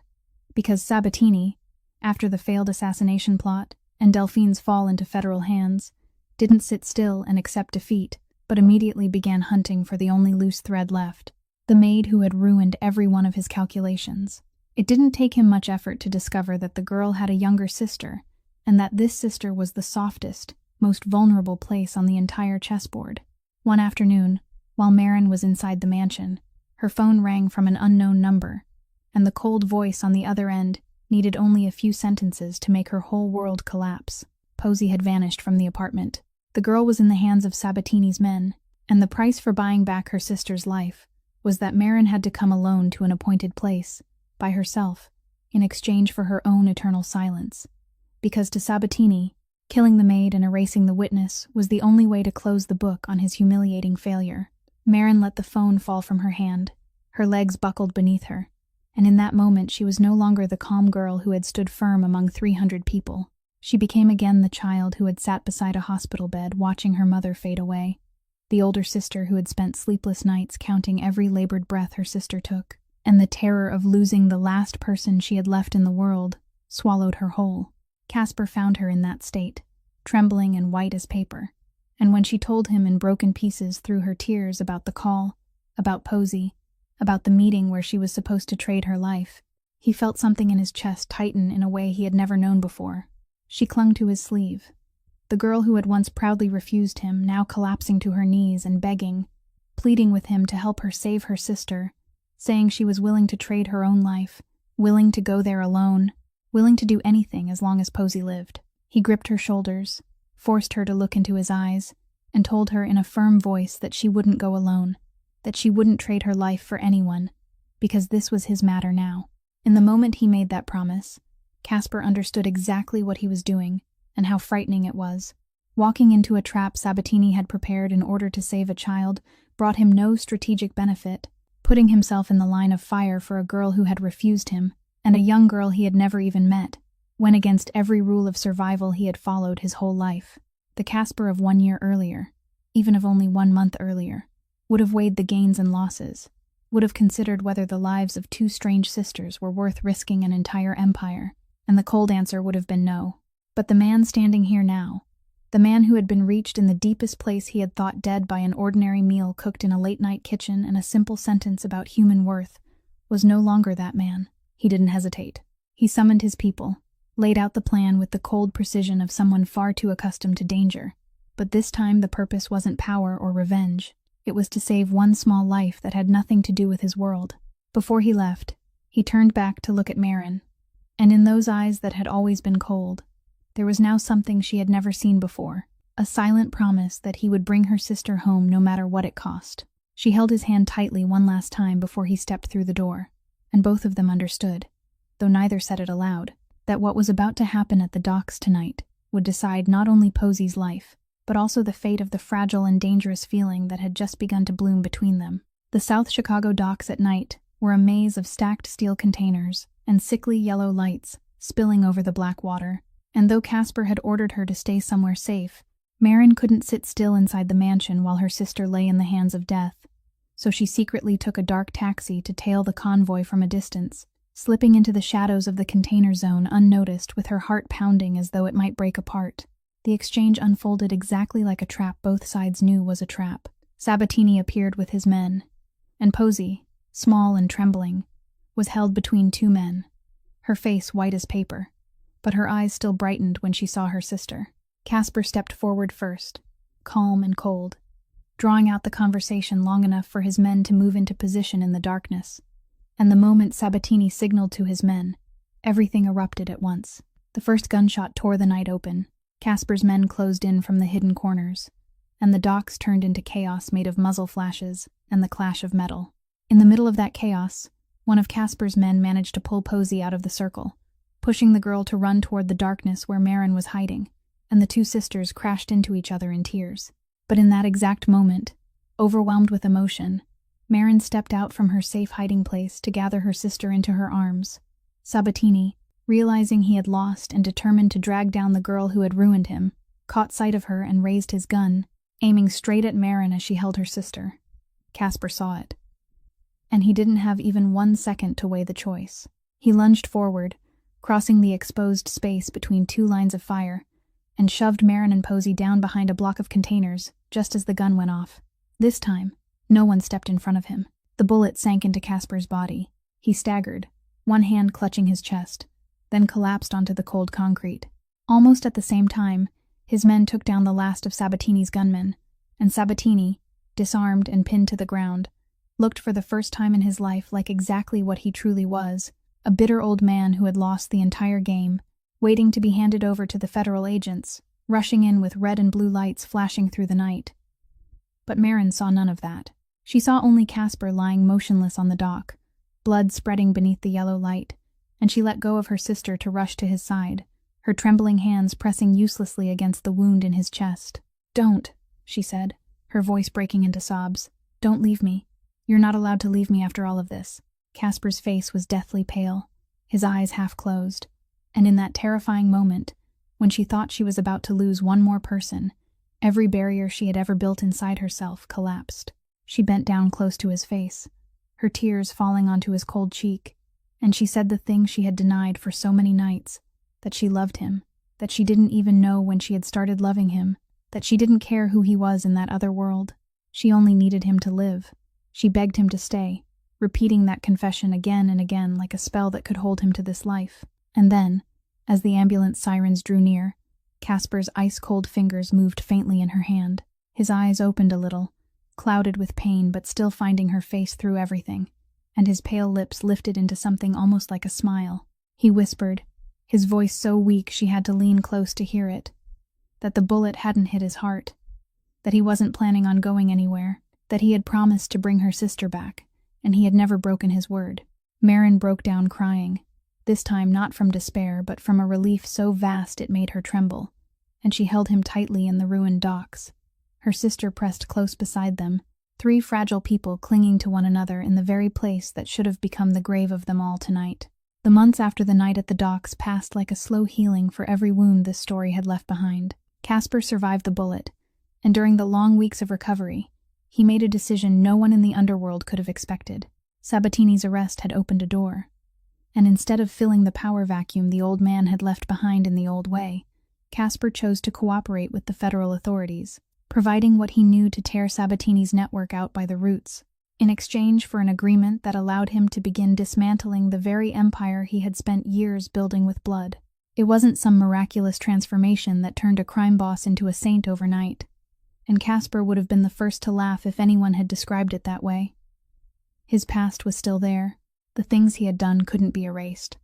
because Sabatini, after the failed assassination plot and Delphine's fall into federal hands, didn't sit still and accept defeat, but immediately began hunting for the only loose thread left, the maid who had ruined every one of his calculations. It didn't take him much effort to discover that the girl had a younger sister, and that this sister was the softest, most vulnerable place on the entire chessboard. One afternoon, while Maren was inside the mansion, her phone rang from an unknown number, and the cold voice on the other end needed only a few sentences to make her whole world collapse. Posey had vanished from the apartment. The girl was in the hands of Sabatini's men, and the price for buying back her sister's life was that Marin had to come alone to an appointed place, by herself, in exchange for her own eternal silence. Because to Sabatini, killing the maid and erasing the witness was the only way to close the book on his humiliating failure. Marin let the phone fall from her hand. Her legs buckled beneath her, and in that moment she was no longer the calm girl who had stood firm among 300 people. She became again the child who had sat beside a hospital bed watching her mother fade away, the older sister who had spent sleepless nights counting every labored breath her sister took, and the terror of losing the last person she had left in the world swallowed her whole. Casper found her in that state, trembling and white as paper, and when she told him in broken pieces through her tears about the call, about Posey, about the meeting where she was supposed to trade her life, he felt something in his chest tighten in a way he had never known before. She clung to his sleeve. The girl who had once proudly refused him, now collapsing to her knees and begging, pleading with him to help her save her sister, saying she was willing to trade her own life, willing to go there alone, willing to do anything as long as Posey lived. He gripped her shoulders, forced her to look into his eyes, and told her in a firm voice that she wouldn't go alone, that she wouldn't trade her life for anyone, because this was his matter now. In the moment he made that promise, Casper understood exactly what he was doing and how frightening it was. Walking into a trap Sabatini had prepared in order to save a child brought him no strategic benefit. Putting himself in the line of fire for a girl who had refused him, and a young girl he had never even met, went against every rule of survival he had followed his whole life. The Casper of 1 year earlier, even of only 1 month earlier, would have weighed the gains and losses, would have considered whether the lives of 2 strange sisters were worth risking an entire empire, and the cold answer would have been no. But the man standing here now, the man who had been reached in the deepest place he had thought dead by an ordinary meal cooked in a late-night kitchen and a simple sentence about human worth, was no longer that man. He didn't hesitate. He summoned his people, laid out the plan with the cold precision of someone far too accustomed to danger. But this time the purpose wasn't power or revenge. It was to save one small life that had nothing to do with his world. Before he left, he turned back to look at Marin, and in those eyes that had always been cold, there was now something she had never seen before, a silent promise that he would bring her sister home no matter what it cost. She held his hand tightly one last time before he stepped through the door, and both of them understood, though neither said it aloud, that what was about to happen at the docks tonight would decide not only Posey's life, but also the fate of the fragile and dangerous feeling that had just begun to bloom between them. The South Chicago docks at night were a maze of stacked steel containers and sickly yellow lights spilling over the black water, and though Casper had ordered her to stay somewhere safe, Marin couldn't sit still inside the mansion while her sister lay in the hands of death, so she secretly took a dark taxi to tail the convoy from a distance, slipping into the shadows of the container zone unnoticed with her heart pounding as though it might break apart. The exchange unfolded exactly like a trap both sides knew was a trap. Sabatini appeared with his men, and Posey, small and trembling, was held between 2 men, her face white as paper, but her eyes still brightened when she saw her sister. Casper stepped forward first, calm and cold, drawing out the conversation long enough for his men to move into position in the darkness. And the moment Sabatini signaled to his men, everything erupted at once. The first gunshot tore the night open. Casper's men closed in from the hidden corners, and the docks turned into chaos made of muzzle flashes and the clash of metal. In the middle of that chaos, one of Casper's men managed to pull Posey out of the circle, pushing the girl to run toward the darkness where Marin was hiding, and the 2 sisters crashed into each other in tears. But in that exact moment, overwhelmed with emotion, Marin stepped out from her safe hiding place to gather her sister into her arms. Sabatini, realizing he had lost and determined to drag down the girl who had ruined him, caught sight of her and raised his gun, aiming straight at Marin as she held her sister. Casper saw it, and he didn't have even 1 second to weigh the choice. He lunged forward, crossing the exposed space between 2 lines of fire, and shoved Marin and Posey down behind a block of containers just as the gun went off. This time, no one stepped in front of him. The bullet sank into Casper's body. He staggered, one hand clutching his chest, then collapsed onto the cold concrete. Almost at the same time, his men took down the last of Sabatini's gunmen, and Sabatini, disarmed and pinned to the ground, looked for the first time in his life like exactly what he truly was, a bitter old man who had lost the entire game, waiting to be handed over to the federal agents, rushing in with red and blue lights flashing through the night. But Maren saw none of that. She saw only Casper lying motionless on the dock, blood spreading beneath the yellow light, and she let go of her sister to rush to his side, her trembling hands pressing uselessly against the wound in his chest. "Don't," she said, her voice breaking into sobs. "Don't leave me. You're not allowed to leave me after all of this." Casper's face was deathly pale, his eyes half closed, and in that terrifying moment, when she thought she was about to lose one more person, every barrier she had ever built inside herself collapsed. She bent down close to his face, her tears falling onto his cold cheek, and she said the thing she had denied for so many nights, that she loved him, that she didn't even know when she had started loving him, that she didn't care who he was in that other world. She only needed him to live. She begged him to stay, repeating that confession again and again like a spell that could hold him to this life. And then, as the ambulance sirens drew near, Casper's ice-cold fingers moved faintly in her hand. His eyes opened a little, clouded with pain but still finding her face through everything, and his pale lips lifted into something almost like a smile. He whispered, his voice so weak she had to lean close to hear it, that the bullet hadn't hit his heart, that he wasn't planning on going anywhere, that he had promised to bring her sister back, and he had never broken his word. Maren broke down crying, this time not from despair but from a relief so vast it made her tremble, and she held him tightly in the ruined docks. Her sister pressed close beside them, three fragile people clinging to one another in the very place that should have become the grave of them all tonight. The months after the night at the docks passed like a slow healing for every wound this story had left behind. Casper survived the bullet, and during the long weeks of recovery, he made a decision no one in the underworld could have expected. Sabatini's arrest had opened a door, and instead of filling the power vacuum the old man had left behind in the old way, Casper chose to cooperate with the federal authorities, providing what he knew to tear Sabatini's network out by the roots, in exchange for an agreement that allowed him to begin dismantling the very empire he had spent years building with blood. It wasn't some miraculous transformation that turned a crime boss into a saint overnight, and Casper would have been the first to laugh if anyone had described it that way. His past was still there, the things he had done couldn't be erased,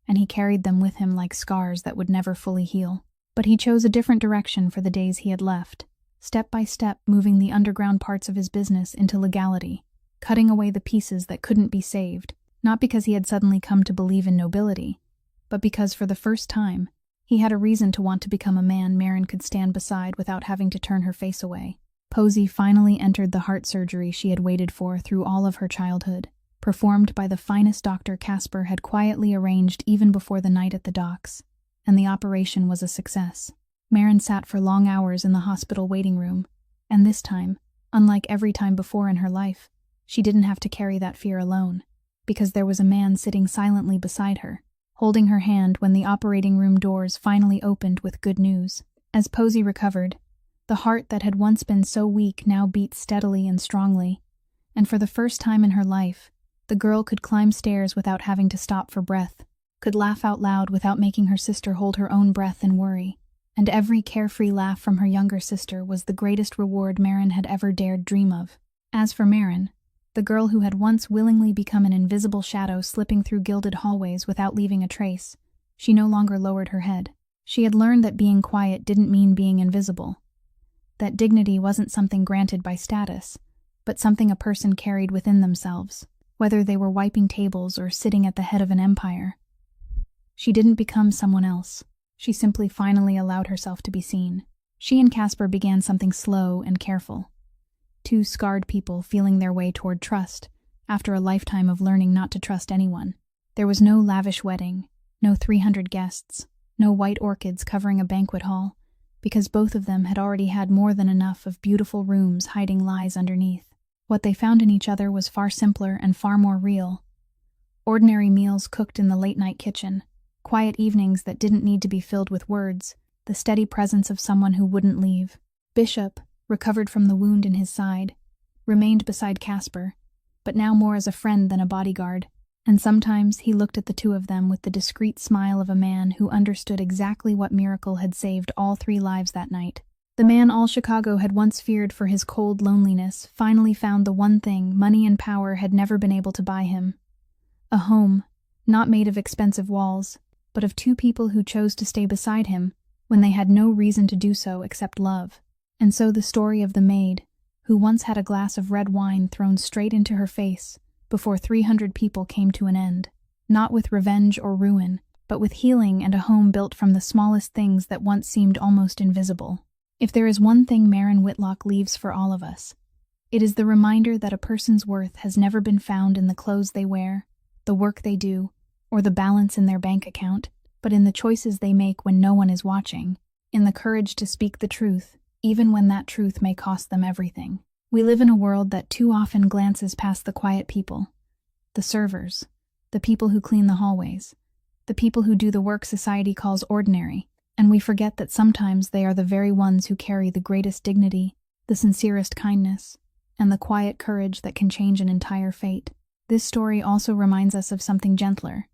and he carried them with him like scars that would never fully heal. But he chose a different direction for the days he had left, step by step moving the underground parts of his business into legality, cutting away the pieces that couldn't be saved, not because he had suddenly come to believe in nobility, but because for the first time, he had a reason to want to become a man Maren could stand beside without having to turn her face away. Posey finally entered the heart surgery she had waited for through all of her childhood, performed by the finest doctor Casper had quietly arranged even before the night at the docks, and the operation was a success. Maren sat for long hours in the hospital waiting room, and this time, unlike every time before in her life, she didn't have to carry that fear alone, because there was a man sitting silently beside her, holding her hand when the operating room doors finally opened with good news. As Posey recovered, the heart that had once been so weak now beat steadily and strongly, and for the first time in her life, the girl could climb stairs without having to stop for breath, could laugh out loud without making her sister hold her own breath in worry, and every carefree laugh from her younger sister was the greatest reward Maren had ever dared dream of. As for Maren, the girl who had once willingly become an invisible shadow slipping through gilded hallways without leaving a trace, she no longer lowered her head. She had learned that being quiet didn't mean being invisible, that dignity wasn't something granted by status, but something a person carried within themselves, whether they were wiping tables or sitting at the head of an empire. She didn't become someone else. She simply finally allowed herself to be seen. She and Casper began something slow and careful. Two scarred people feeling their way toward trust, after a lifetime of learning not to trust anyone. There was no lavish wedding, no 300 guests, no white orchids covering a banquet hall, because both of them had already had more than enough of beautiful rooms hiding lies underneath. What they found in each other was far simpler and far more real. Ordinary meals cooked in the late-night kitchen, quiet evenings that didn't need to be filled with words, the steady presence of someone who wouldn't leave. Bishop, recovered from the wound in his side, remained beside Casper, but now more as a friend than a bodyguard, and sometimes he looked at the two of them with the discreet smile of a man who understood exactly what miracle had saved all three lives that night. The man all Chicago had once feared for his cold loneliness finally found the one thing money and power had never been able to buy him. A home, not made of expensive walls, but of two people who chose to stay beside him, when they had no reason to do so except love. And so the story of the maid, who once had a glass of red wine thrown straight into her face before 300 people came to an end, not with revenge or ruin, but with healing and a home built from the smallest things that once seemed almost invisible. If there is one thing Maren Whitlock leaves for all of us, it is the reminder that a person's worth has never been found in the clothes they wear, the work they do, or the balance in their bank account, but in the choices they make when no one is watching, in the courage to speak the truth, even when that truth may cost them everything. We live in a world that too often glances past the quiet people, the servers, the people who clean the hallways, the people who do the work society calls ordinary, and we forget that sometimes they are the very ones who carry the greatest dignity, the sincerest kindness, and the quiet courage that can change an entire fate. This story also reminds us of something gentler,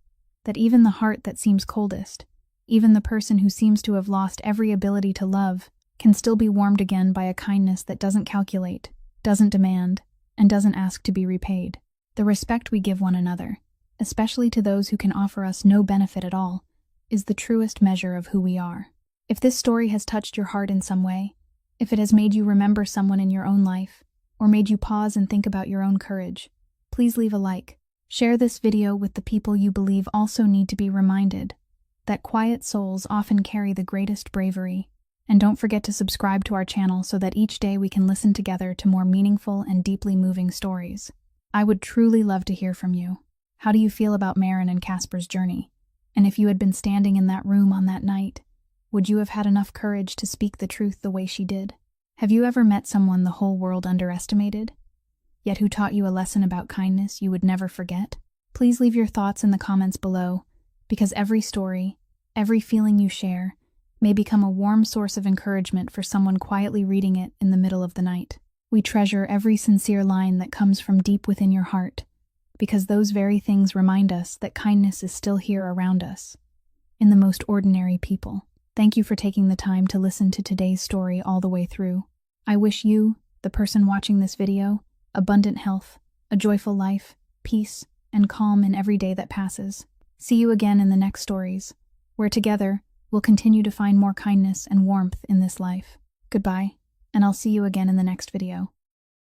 that even the heart that seems coldest, even the person who seems to have lost every ability to love, can still be warmed again by a kindness that doesn't calculate, doesn't demand, and doesn't ask to be repaid. The respect we give one another, especially to those who can offer us no benefit at all, is the truest measure of who we are. If this story has touched your heart in some way, if it has made you remember someone in your own life, or made you pause and think about your own courage, please leave a like. Share this video with the people you believe also need to be reminded that quiet souls often carry the greatest bravery. And don't forget to subscribe to our channel so that each day we can listen together to more meaningful and deeply moving stories. I would truly love to hear from you. How do you feel about Maren and Casper's journey? And if you had been standing in that room on that night, would you have had enough courage to speak the truth the way she did? Have you ever met someone the whole world underestimated, yet who taught you a lesson about kindness you would never forget? Please leave your thoughts in the comments below, because every story, every feeling you share, may become a warm source of encouragement for someone quietly reading it in the middle of the night. We treasure every sincere line that comes from deep within your heart, because those very things remind us that kindness is still here around us, in the most ordinary people. Thank you for taking the time to listen to today's story all the way through. I wish you, the person watching this video, abundant health, a joyful life, peace, and calm in every day that passes. See you again in the next stories, where together we'll continue to find more kindness and warmth in this life. Goodbye, and I'll see you again in the next video.